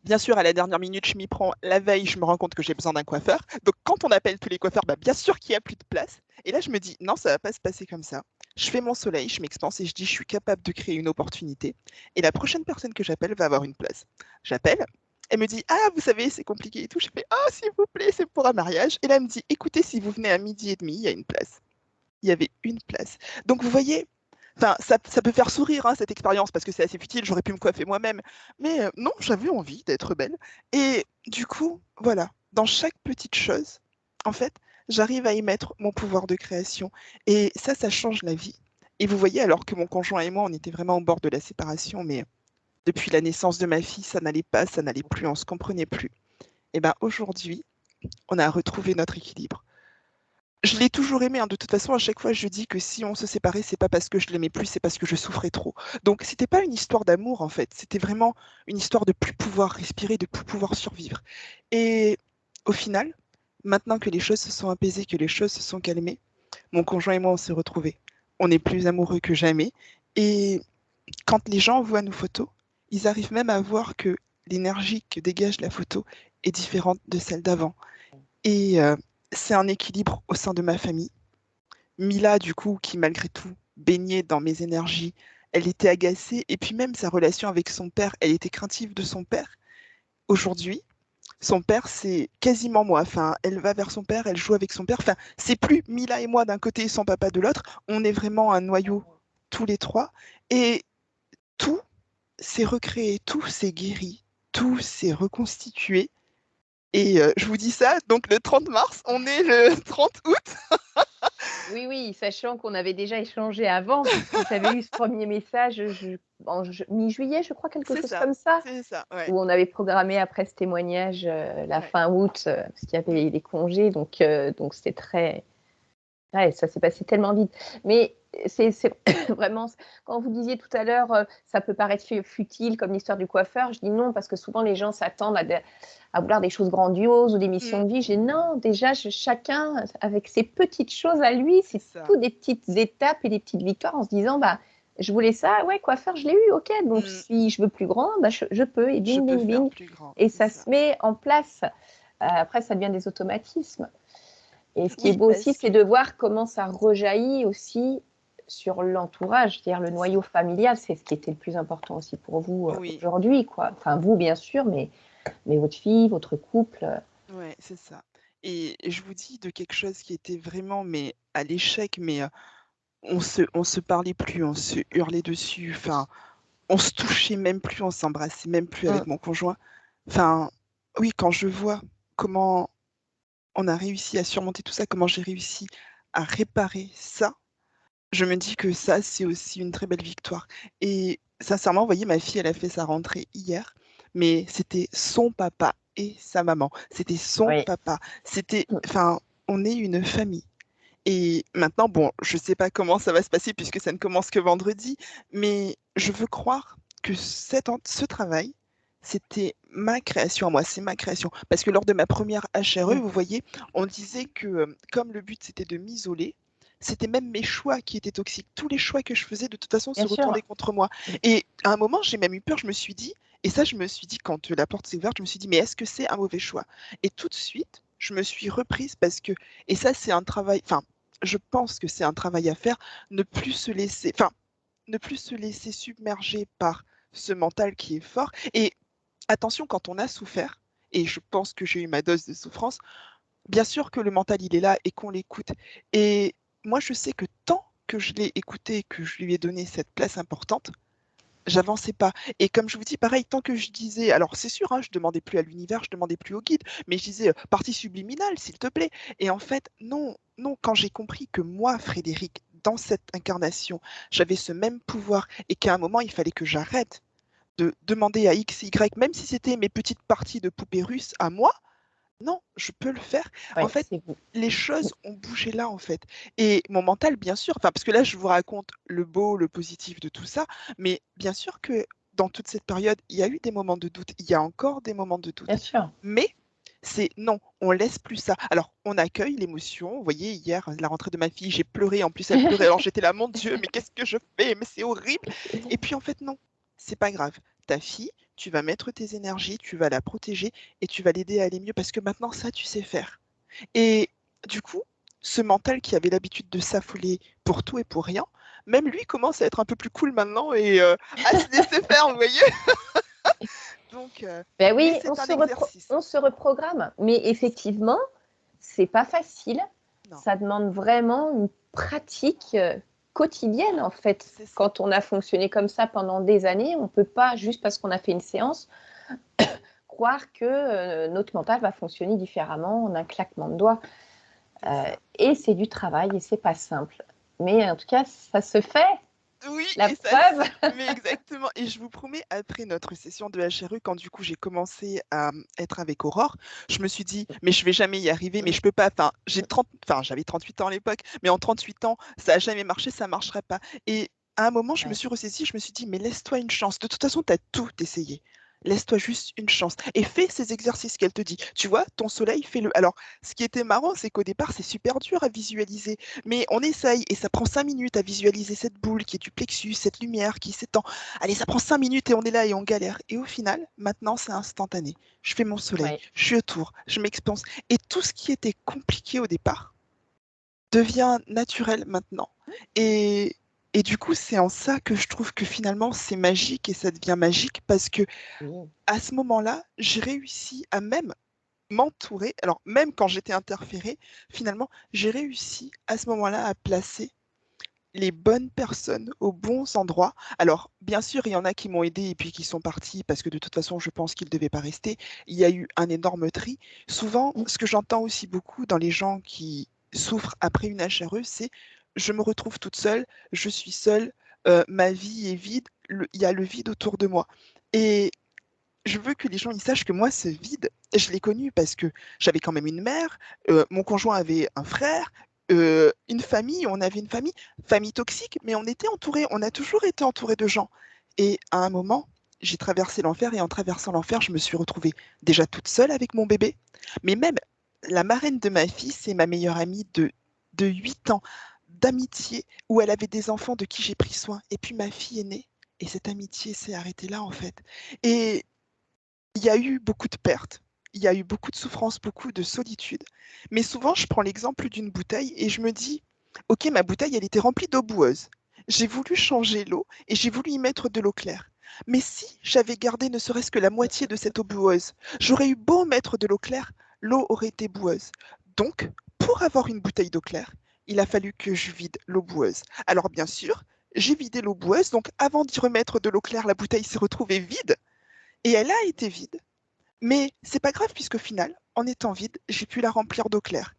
Bien sûr, à la dernière minute, je m'y prends. La veille, je me rends compte que j'ai besoin d'un coiffeur. Donc, quand on appelle tous les coiffeurs, bien sûr qu'il n'y a plus de place. Et là, je me dis, non, ça ne va pas se passer comme ça. Je fais mon soleil, je m'expanse et je dis, je suis capable de créer une opportunité. Et la prochaine personne que j'appelle va avoir une place. J'appelle. Elle me dit, ah, vous savez, c'est compliqué et tout. Je fais, oh, s'il vous plaît, c'est pour un mariage. Et là, elle me dit, écoutez, si vous venez à 12h30, il y a une place. Il y avait une place. Donc, vous voyez, ça peut faire sourire, hein, cette expérience, parce que c'est assez futile, j'aurais pu me coiffer moi-même. Mais non, j'avais envie d'être belle. Et du coup, voilà, dans chaque petite chose, en fait, j'arrive à y mettre mon pouvoir de création. Et ça change la vie. Et vous voyez, alors que mon conjoint et moi, on était vraiment au bord de la séparation, mais depuis la naissance de ma fille, ça n'allait pas, ça n'allait plus, on ne se comprenait plus. Et bien aujourd'hui, on a retrouvé notre équilibre. Je l'ai toujours aimé, hein. De toute façon, à chaque fois, je dis que si on se séparait, c'est pas parce que je l'aimais plus, c'est parce que je souffrais trop. Donc, c'était pas une histoire d'amour, en fait. C'était vraiment une histoire de plus pouvoir respirer, de plus pouvoir survivre. Et au final, maintenant que les choses se sont apaisées, que les choses se sont calmées, mon conjoint et moi, on s'est retrouvés. On est plus amoureux que jamais. Et quand les gens voient nos photos, ils arrivent même à voir que l'énergie que dégage la photo est différente de celle d'avant. Et c'est un équilibre au sein de ma famille. Mila, du coup, qui malgré tout baignée dans mes énergies. Elle était agacée. Et puis même sa relation avec son père, elle était craintive de son père. Aujourd'hui, son père, c'est quasiment moi. Enfin, elle va vers son père, elle joue avec son père. Enfin, c'est plus Mila et moi d'un côté et son papa de l'autre. On est vraiment un noyau tous les trois. Et tout s'est recréé, tout s'est guéri, tout s'est reconstitué. Et je vous dis ça, donc le 30 mars, on est le 30 août. Oui, oui, sachant qu'on avait déjà échangé avant, puisque j'avais eu ce premier message mi-juillet, je crois, quelque chose comme ça, C'est ça, ouais. où on avait programmé après ce témoignage la Ouais. fin août, parce qu'il y Mm. avait les congés, donc c'était très... Ouais, ça s'est passé tellement vite. Mais c'est vraiment, quand vous disiez tout à l'heure, ça peut paraître futile comme l'histoire du coiffeur, je dis non, parce que souvent les gens s'attendent à vouloir des choses grandioses ou des missions Mm. de vie. Je dis non, déjà, chacun, avec ses petites choses à lui, C'est c'est ça. tout des petites étapes et des petites victoires en se disant, bah, je voulais ça, ouais, coiffeur, je l'ai eu, ok. Donc Mm. si je veux plus grand, bah, je peux, et Je bing, peux bing, faire bing. plus grand, Et c'est ça ça. se met en place. Après, ça devient des automatismes. Et ce qui est Oui, beau aussi, parce c'est que de voir comment ça rejaillit aussi sur l'entourage, c'est-à-dire le c'est noyau ça. familial, c'est ce qui était le plus important aussi pour vous Oui, aujourd'hui, quoi. Enfin, vous, bien sûr, mais votre fille, votre couple. ouais, c'est ça. Et je vous dis de quelque chose qui était vraiment mais à l'échec, mais on se parlait plus, on se hurlait dessus, enfin, on se touchait même plus, on s'embrassait même plus avec Mm. mon conjoint. Enfin, oui, quand je vois comment on a réussi à surmonter tout ça, comment j'ai réussi à réparer ça, je me dis que ça, c'est aussi une très belle victoire. Et sincèrement, vous voyez, ma fille, elle a fait sa rentrée hier, mais c'était son papa et sa maman. C'était son Oui. papa. C'était, Mm. enfin, on est une famille. Et maintenant, bon, je ne sais pas comment ça va se passer puisque ça ne commence que vendredi, mais je veux croire que ce travail, c'était ma création à moi, c'est ma création. Parce que lors de ma première HRE, Mm. vous voyez, on disait que comme le but c'était de m'isoler, c'était même mes choix qui étaient toxiques. Tous les choix que je faisais, de toute façon, se Bien retournaient sûr. contre moi. Et à un moment, j'ai même eu peur, je me suis dit, et ça, je me suis dit, quand la porte s'est ouverte, je me suis dit, mais est-ce que c'est un mauvais choix? Et tout de suite, je me suis reprise parce que, et ça, c'est un travail, enfin, je pense que c'est un travail à faire, ne plus se laisser, enfin, ne plus se laisser submerger par ce mental qui est fort. Et attention, quand on a souffert, et je pense que j'ai eu ma dose de souffrance, bien sûr que le mental, il est là et qu'on l'écoute. Et moi, je sais que tant que je l'ai écouté, que je lui ai donné cette place importante, j'avançais pas. Et comme je vous dis, pareil, tant que je disais, alors c'est sûr, hein, je demandais plus à l'univers, je demandais plus au guide, mais je disais partie subliminale, s'il te plaît. Et en fait, non, non, quand j'ai compris que moi, Frédéric, dans cette incarnation, j'avais ce même pouvoir et qu'à un moment, il fallait que j'arrête de demander à X, Y, même si c'était mes petites parties de poupées russes à moi, non, je peux le faire. En Oui, fait, c'est vous. les choses ont bougé là, en fait. Et mon mental, bien sûr, enfin, parce que là, je vous raconte le beau, le positif de tout ça, mais bien sûr que dans toute cette période, il y a eu des moments de doute, il y a encore des moments de doute. Bien sûr. Mais c'est non, on laisse plus ça. Alors, on accueille l'émotion. Vous voyez, hier, la rentrée de ma fille, j'ai pleuré. En plus, elle pleurait. Alors, j'étais là, mon Dieu, mais qu'est-ce que je fais? Mais c'est horrible. Et puis, en fait, non, c'est pas grave. Ta fille, tu vas mettre tes énergies, tu vas la protéger et tu vas l'aider à aller mieux parce que maintenant, ça, tu sais faire. Et du coup, ce mental qui avait l'habitude de s'affoler pour tout et pour rien, même lui commence à être un peu plus cool maintenant et à se laisser faire, vous voyez? Donc, Ben mais oui, c'est un exercice. on se reprogramme. Mais C'est ça. effectivement, c'est pas facile. Non, Ça demande vraiment une pratique quotidienne, en fait. c'est ça. Quand on a fonctionné comme ça pendant des années, on ne peut pas, juste parce qu'on a fait une séance, croire que notre mental va fonctionner différemment en un claquement de doigts. C'est ça. Et c'est du travail et c'est pas simple. Mais en tout cas, ça se fait. Oui, La et ça, preuve. mais exactement. Et je vous promets, après notre session de HRE, quand du coup j'ai commencé à être avec Aurore, je me suis dit, mais je vais jamais y arriver, mais je peux pas. Enfin, j'avais 38 ans à l'époque, mais en 38 ans, ça a jamais marché, ça marchera pas. Et à un moment, je me Ouais. suis ressaisie, je me suis dit, mais laisse-toi une chance. De toute façon, tu as tout essayé. Laisse-toi juste une chance et fais ces exercices qu'elle te dit. Tu vois, ton soleil, fais-le. Alors, ce qui était marrant, c'est qu'au départ, c'est super dur à visualiser. Mais on essaye et ça prend 5 minutes à visualiser cette boule qui est du plexus, cette lumière qui s'étend. Allez, ça prend 5 minutes et on est là et on galère. Et au final, maintenant, c'est instantané. Je fais mon soleil, Ouais. je suis autour, je m'expanse. Et tout ce qui était compliqué au départ devient naturel maintenant. Et, Et du coup, c'est en ça que je trouve que finalement, c'est magique et ça devient magique parce que Oui. à ce moment-là, j'ai réussi à même m'entourer. Alors, même quand j'étais interférée, finalement, j'ai réussi à ce moment-là à placer les bonnes personnes aux bons endroits. Alors, bien sûr, il y en a qui m'ont aidé et puis qui sont partis parce que de toute façon, je pense qu'ils ne devaient pas rester. Il y a eu un énorme tri. Souvent, ce que j'entends aussi beaucoup dans les gens qui souffrent après une HRE, c'est je me retrouve toute seule, je suis seule, ma vie est vide, il y a le vide autour de moi. Et je veux que les gens ils sachent que moi, ce vide, je l'ai connu parce que j'avais quand même une mère, mon conjoint avait un frère, une famille, on avait une famille toxique, mais on était entouré, on a toujours été entouré de gens. Et à un moment, j'ai traversé l'enfer et en traversant l'enfer, je me suis retrouvée déjà toute seule avec mon bébé, mais même la marraine de ma fille, c'est ma meilleure amie de 8 ans d'amitié où elle avait des enfants de qui j'ai pris soin. Et puis ma fille est née et cette amitié s'est arrêtée là en fait. Et il y a eu beaucoup de pertes, il y a eu beaucoup de souffrance, beaucoup de solitude. Mais souvent, je prends l'exemple d'une bouteille et je me dis, OK, ma bouteille, elle était remplie d'eau boueuse. J'ai voulu changer l'eau et j'ai voulu y mettre de l'eau claire. Mais si j'avais gardé ne serait-ce que la moitié de cette eau boueuse, j'aurais eu beau mettre de l'eau claire, l'eau aurait été boueuse. Donc, pour avoir une bouteille d'eau claire, il a fallu que je vide l'eau boueuse. Alors, bien sûr, j'ai vidé l'eau boueuse, donc avant d'y remettre de l'eau claire, la bouteille s'est retrouvée vide. Et elle a été vide, mais c'est pas grave puisqu'au final, en étant vide, j'ai pu la remplir d'eau claire.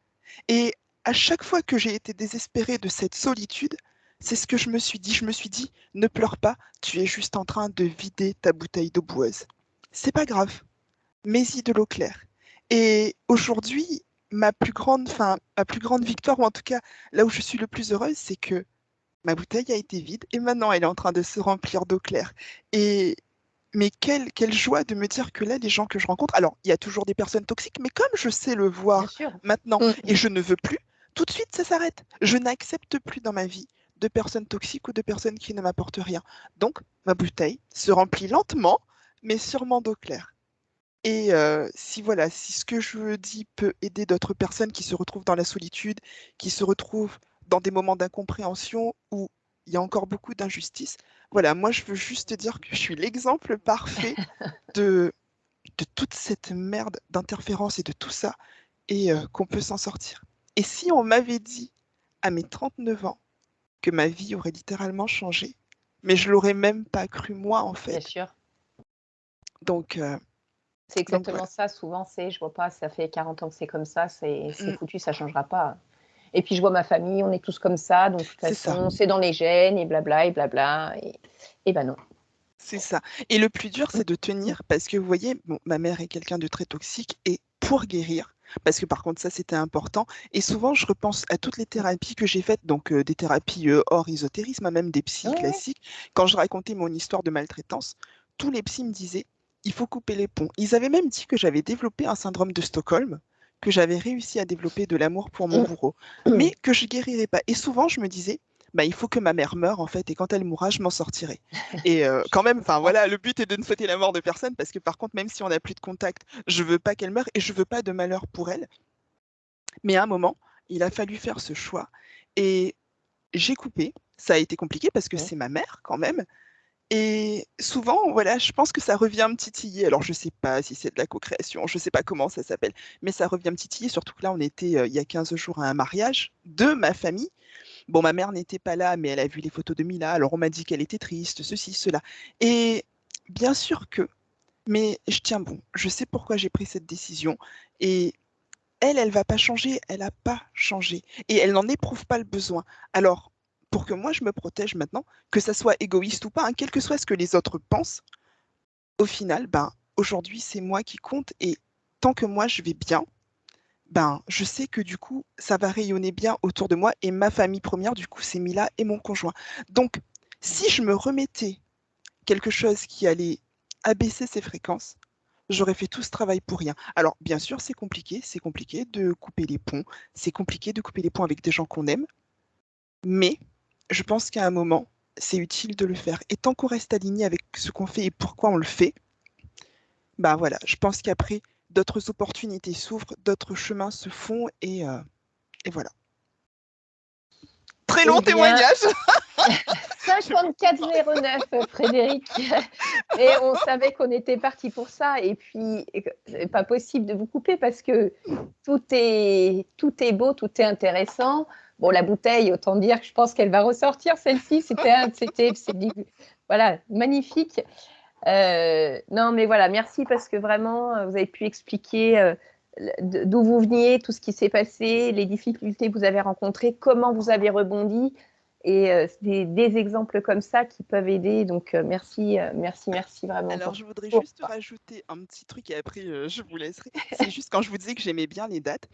Et à chaque fois que j'ai été désespérée de cette solitude, c'est ce que je me suis dit. Je me suis dit, ne pleure pas, tu es juste en train de vider ta bouteille d'eau boueuse. C'est pas grave, mets-y de l'eau claire. Et aujourd'hui, ma plus grande victoire, ou en tout cas là où je suis le plus heureuse, c'est que ma bouteille a été vide et maintenant elle est en train de se remplir d'eau claire. Et mais quelle joie de me dire que là, les gens que je rencontre, alors il y a toujours des personnes toxiques, mais comme je sais le Bien voir sûr. maintenant Mm. et je ne veux plus, tout de suite ça s'arrête. Je n'accepte plus dans ma vie de personnes toxiques ou de personnes qui ne m'apportent rien. Donc ma bouteille se remplit lentement, mais sûrement d'eau claire. Et si voilà, si ce que je dis peut aider d'autres personnes qui se retrouvent dans la solitude, qui se retrouvent dans des moments d'incompréhension où il y a encore beaucoup d'injustice, voilà, moi je veux juste dire que je suis l'exemple parfait de, de toute cette merde d'interférence et de tout ça, et qu'on peut s'en sortir. Et si on m'avait dit à mes 39 ans que ma vie aurait littéralement changé, mais je l'aurais même pas cru moi en Bien fait. sûr. Donc, C'est donc exactement voilà. ça. Souvent, c'est je vois pas, ça fait 40 ans que c'est comme ça, c'est Mm, foutu, ça changera pas. Et puis je vois ma famille, on est tous comme ça, donc de toute c'est ça. façon, c'est dans les gènes et blabla et blabla et ben non. C'est ça. Et le plus dur, Mmh. c'est de tenir parce que vous voyez, bon, ma mère est quelqu'un de très toxique et pour guérir, parce que par contre, ça, c'était important. Et souvent, je repense à toutes les Mmh. thérapies que j'ai faites, donc des thérapies hors ésotérisme, hein, même des psys Ouais, ouais. classiques. Quand je racontais mon histoire de maltraitance, tous les psys me disaient, il faut couper les ponts. Ils avaient même dit que j'avais développé un syndrome de Stockholm, que j'avais réussi à développer de l'amour pour mon bourreau, mais que je guérirais pas. Et souvent, je me disais, bah, il faut que ma mère meure, en fait, et quand elle mourra, je m'en sortirai. Et quand même, Je enfin comprends. voilà, le but est de ne souhaiter la mort de personne parce que par contre, même si on n'a plus de contact, je veux pas qu'elle meure et je veux pas de malheur pour elle. Mais à un moment, il a fallu faire ce choix et j'ai coupé. Ça a été compliqué parce que Mmh. c'est ma mère quand même. Et souvent, voilà, je pense que ça revient me titiller. Alors, je sais pas si c'est de la co-création, je sais pas comment ça s'appelle, mais ça revient me titiller, surtout que là, on était il y a 15 jours à un mariage de ma famille. Bon, ma mère n'était pas là, mais elle a vu les photos de Mila, alors on m'a dit qu'elle était triste, ceci, cela. Et bien sûr que, mais je tiens bon, je sais pourquoi j'ai pris cette décision. Et elle va pas changer, elle n'a pas changé. Et elle n'en éprouve pas le besoin. Alors, pour que moi je me protège maintenant, que ça soit égoïste ou pas, hein, quel que soit ce que les autres pensent, au final, ben, aujourd'hui, c'est moi qui compte. Et tant que moi je vais bien, ben, je sais que du coup, ça va rayonner bien autour de moi et ma famille première, du coup, c'est Mila et mon conjoint. Donc, si je me remettais quelque chose qui allait abaisser ses fréquences, j'aurais fait tout ce travail pour rien. Alors, bien sûr, c'est compliqué de couper les ponts, c'est compliqué de couper les ponts avec des gens qu'on aime, mais je pense qu'à un moment, c'est utile de le faire. Et tant qu'on reste aligné avec ce qu'on fait et pourquoi on le fait, bah voilà, je pense qu'après, d'autres opportunités s'ouvrent, d'autres chemins se font et voilà. Très long Eh bien, témoignage. 54,09 Frédéric. Et on savait qu'on était parti pour ça. Et puis, c'est pas possible de vous couper parce que tout est beau, tout est intéressant. Bon, la bouteille, autant dire que je pense qu'elle va ressortir, celle-ci. Voilà, magnifique. Non, mais voilà, merci parce que vraiment, vous avez pu expliquer d'où vous veniez, tout ce qui s'est passé, les difficultés que vous avez rencontrées, comment vous avez rebondi. Et des exemples comme ça qui peuvent aider. Donc, merci vraiment. Alors, je voudrais juste rajouter un petit truc et après, je vous laisserai. C'est juste quand je vous disais que j'aimais bien les dates,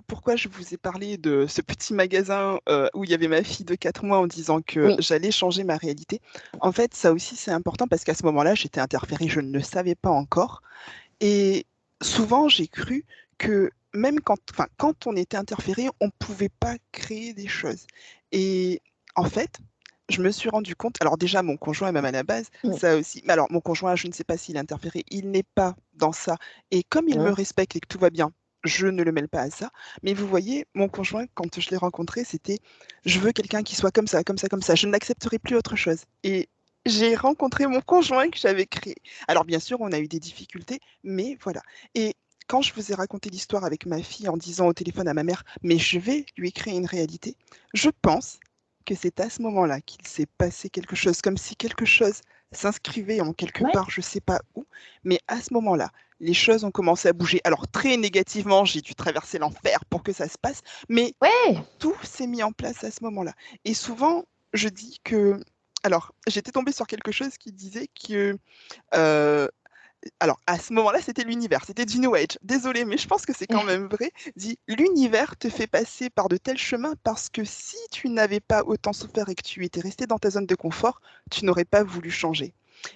pourquoi je vous ai parlé de ce petit magasin où il y avait ma fille de 4 mois en disant que j'allais changer ma réalité. En fait, ça aussi, c'est important parce qu'à ce moment-là, j'étais interférée, je ne le savais pas encore. Et souvent, j'ai cru que même quand on était interféré, on ne pouvait pas créer des choses. Et en fait, je me suis rendu compte, alors déjà, mon conjoint, même à la base, ça aussi, mais alors mon conjoint, je ne sais pas s'il est interféré, il n'est pas dans ça. Et comme il me respecte et que tout va bien, je ne le mêle pas à ça. Mais vous voyez, mon conjoint, quand je l'ai rencontré, c'était je veux quelqu'un qui soit comme ça, comme ça, comme ça. Je n'accepterai plus autre chose. Et j'ai rencontré mon conjoint que j'avais créé. Alors bien sûr, on a eu des difficultés, mais voilà. Et quand je vous ai raconté l'histoire avec ma fille en disant au téléphone à ma mère, mais je vais lui créer une réalité, je pense que c'est à ce moment-là qu'il s'est passé quelque chose, comme si quelque chose s'inscrivait en quelque part, je ne sais pas où, mais à ce moment-là, les choses ont commencé à bouger. Alors très négativement, j'ai dû traverser l'enfer pour que ça se passe, mais tout s'est mis en place à ce moment-là. Et souvent, je dis que... Alors, j'étais tombée sur quelque chose qui disait que alors, à ce moment-là, c'était l'univers, c'était du New Age. Désolée, mais je pense que c'est quand même vrai. Dit, l'univers te fait passer par de tels chemins parce que si tu n'avais pas autant souffert et que tu étais resté dans ta zone de confort, tu n'aurais pas voulu changer.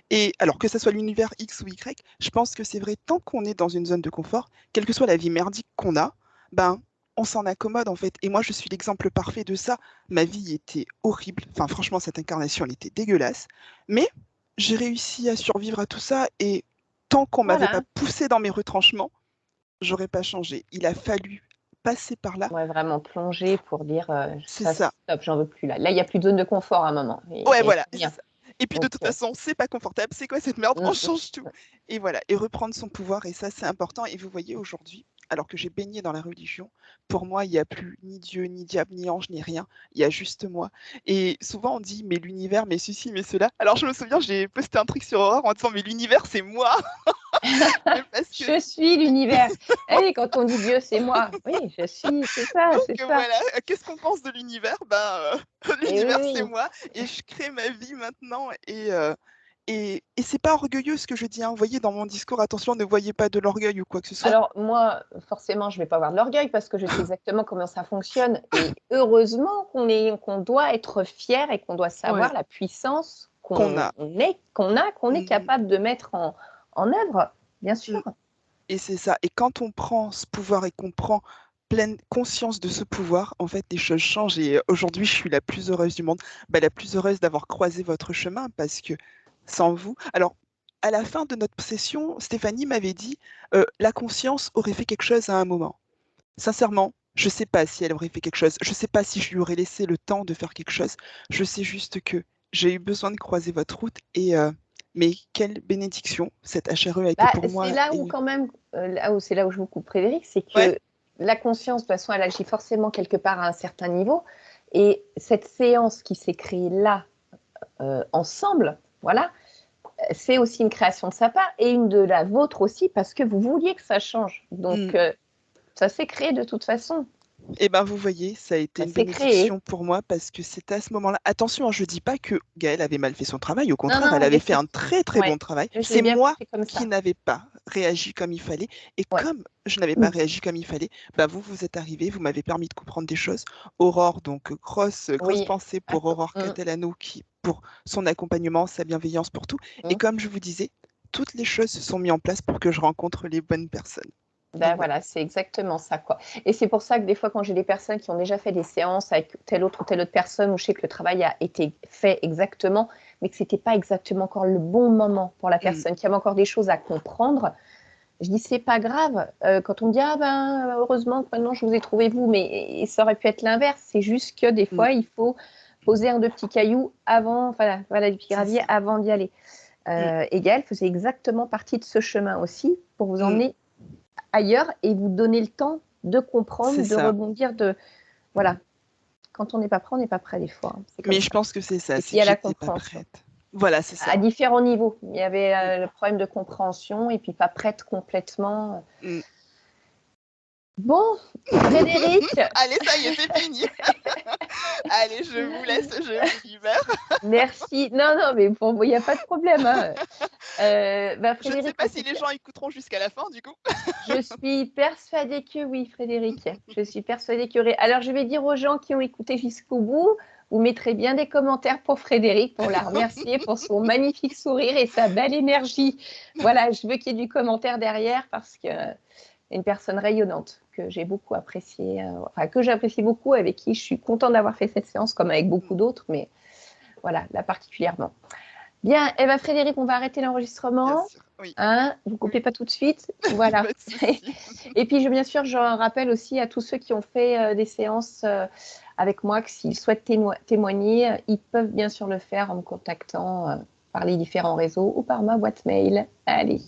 Et alors, que ce soit l'univers X ou Y, je pense que c'est vrai, tant qu'on est dans une zone de confort, quelle que soit la vie merdique qu'on a, ben, on s'en accommode en fait. Et moi, je suis l'exemple parfait de ça. Ma vie était horrible. Enfin, franchement, cette incarnation, elle était dégueulasse. Mais j'ai réussi à survivre à tout ça et tant qu'on m'avait pas poussé dans mes retranchements, j'aurais pas changé. Il a fallu passer par là. Ouais, vraiment plonger pour dire c'est ça. Stop, j'en veux plus là. Là, il n'y a plus de zone de confort à un moment. Ouais, voilà. C'est ça. Et puis de toute façon, c'est pas confortable. C'est quoi cette merde? On change tout. Et voilà. Et reprendre son pouvoir. Et ça, c'est important. Et vous voyez, aujourd'hui, alors que j'ai baigné dans la religion, pour moi, il n'y a plus ni Dieu, ni diable, ni ange, ni rien. Il y a juste moi. Et souvent, on dit, mais l'univers, mais ceci, mais cela. Alors, je me souviens, j'ai posté un truc sur Aurore en disant, mais l'univers, c'est moi. Je suis l'univers. Et quand on dit Dieu, c'est moi. Oui, je suis, c'est ça. Donc voilà, qu'est-ce qu'on pense de l'univers? L'univers, c'est moi. Et je crée ma vie maintenant. Et c'est pas orgueilleux ce que je dis. Hein. Vous voyez, dans mon discours, attention, ne voyez pas de l'orgueil ou quoi que ce soit. Alors moi, forcément, je vais pas avoir de l'orgueil parce que je sais exactement comment ça fonctionne. Et heureusement qu'on doit être fier et qu'on doit savoir la puissance qu'on est capable de mettre en œuvre, bien sûr. Et c'est ça. Et quand on prend ce pouvoir et qu'on prend pleine conscience de ce pouvoir, en fait, les choses changent. Et aujourd'hui, je suis la plus heureuse du monde. La plus heureuse d'avoir croisé votre chemin parce que sans vous... Alors, à la fin de notre session, Stéphanie m'avait dit la conscience aurait fait quelque chose à un moment. Sincèrement, je ne sais pas si elle aurait fait quelque chose. Je ne sais pas si je lui aurais laissé le temps de faire quelque chose. Je sais juste que j'ai eu besoin de croiser votre route et... mais quelle bénédiction cette HRE a été pour moi. C'est là où quand même, c'est là où je vous coupe Frédéric, c'est que la conscience, de toute façon, elle agit forcément quelque part à un certain niveau. Et cette séance qui s'est créée là, ensemble, voilà, c'est aussi une création de sa part et une de la vôtre aussi parce que vous vouliez que ça change. Donc, ça s'est créé de toute façon. Et vous voyez, ça a été une bénédiction pour moi parce que c'est à ce moment-là. Attention, je ne dis pas que Gaëlle avait mal fait son travail. Au contraire, elle avait fait un très très bon travail. C'est moi qui n'avais pas réagi comme il fallait. Et comme je n'avais pas réagi comme il fallait, vous êtes arrivé, vous m'avez permis de comprendre des choses. Aurore, donc grosse pensée pour Aurore Catalano pour son accompagnement, sa bienveillance pour tout. Et comme je vous disais, toutes les choses se sont mises en place pour que je rencontre les bonnes personnes. Voilà, c'est exactement ça, quoi. Et c'est pour ça que des fois, quand j'ai des personnes qui ont déjà fait des séances avec telle autre personne, où je sais que le travail a été fait exactement, mais que c'était pas exactement encore le bon moment pour la personne, qu'il y avait encore des choses à comprendre, je dis c'est pas grave. Quand on me dit heureusement que maintenant je vous ai trouvé vous, mais ça aurait pu être l'inverse. C'est juste que des fois il faut poser un deux petits cailloux avant, voilà, du petit gravier avant d'y aller. Et Gaëlle faisait exactement partie de ce chemin aussi pour vous emmener ailleurs et vous donner le temps de comprendre, de rebondir, voilà. Quand on n'est pas prêt, on n'est pas prêt des fois. Mais je pense que c'est ça, c'est que que j'étais pas prête. Voilà, c'est ça. À différents niveaux. Il y avait le problème de compréhension et puis pas prête complètement. Bon, Frédéric. Allez, ça y est, c'est fini. Allez, je vous laisse, je vous libère. Merci. Non, mais pour vous, il n'y a pas de problème. Hein. Frédéric, je ne sais pas si les gens écouteront jusqu'à la fin, du coup. Je suis persuadée que oui, Frédéric. Je suis persuadée que oui. Alors, je vais dire aux gens qui ont écouté jusqu'au bout, vous mettrez bien des commentaires pour Frédéric, pour la remercier pour son magnifique sourire et sa belle énergie. Voilà, je veux qu'il y ait du commentaire derrière parce que une personne rayonnante que j'ai beaucoup appréciée, que j'apprécie beaucoup, avec qui je suis contente d'avoir fait cette séance, comme avec beaucoup d'autres, mais voilà, là particulièrement. Bien, Frédéric, on va arrêter l'enregistrement. Oui. Hein, vous ne coupez pas tout de suite. Voilà. Et puis, bien sûr, je rappelle aussi à tous ceux qui ont fait des séances avec moi que s'ils souhaitent témoigner, ils peuvent bien sûr le faire en me contactant par les différents réseaux ou par ma boîte mail. Allez.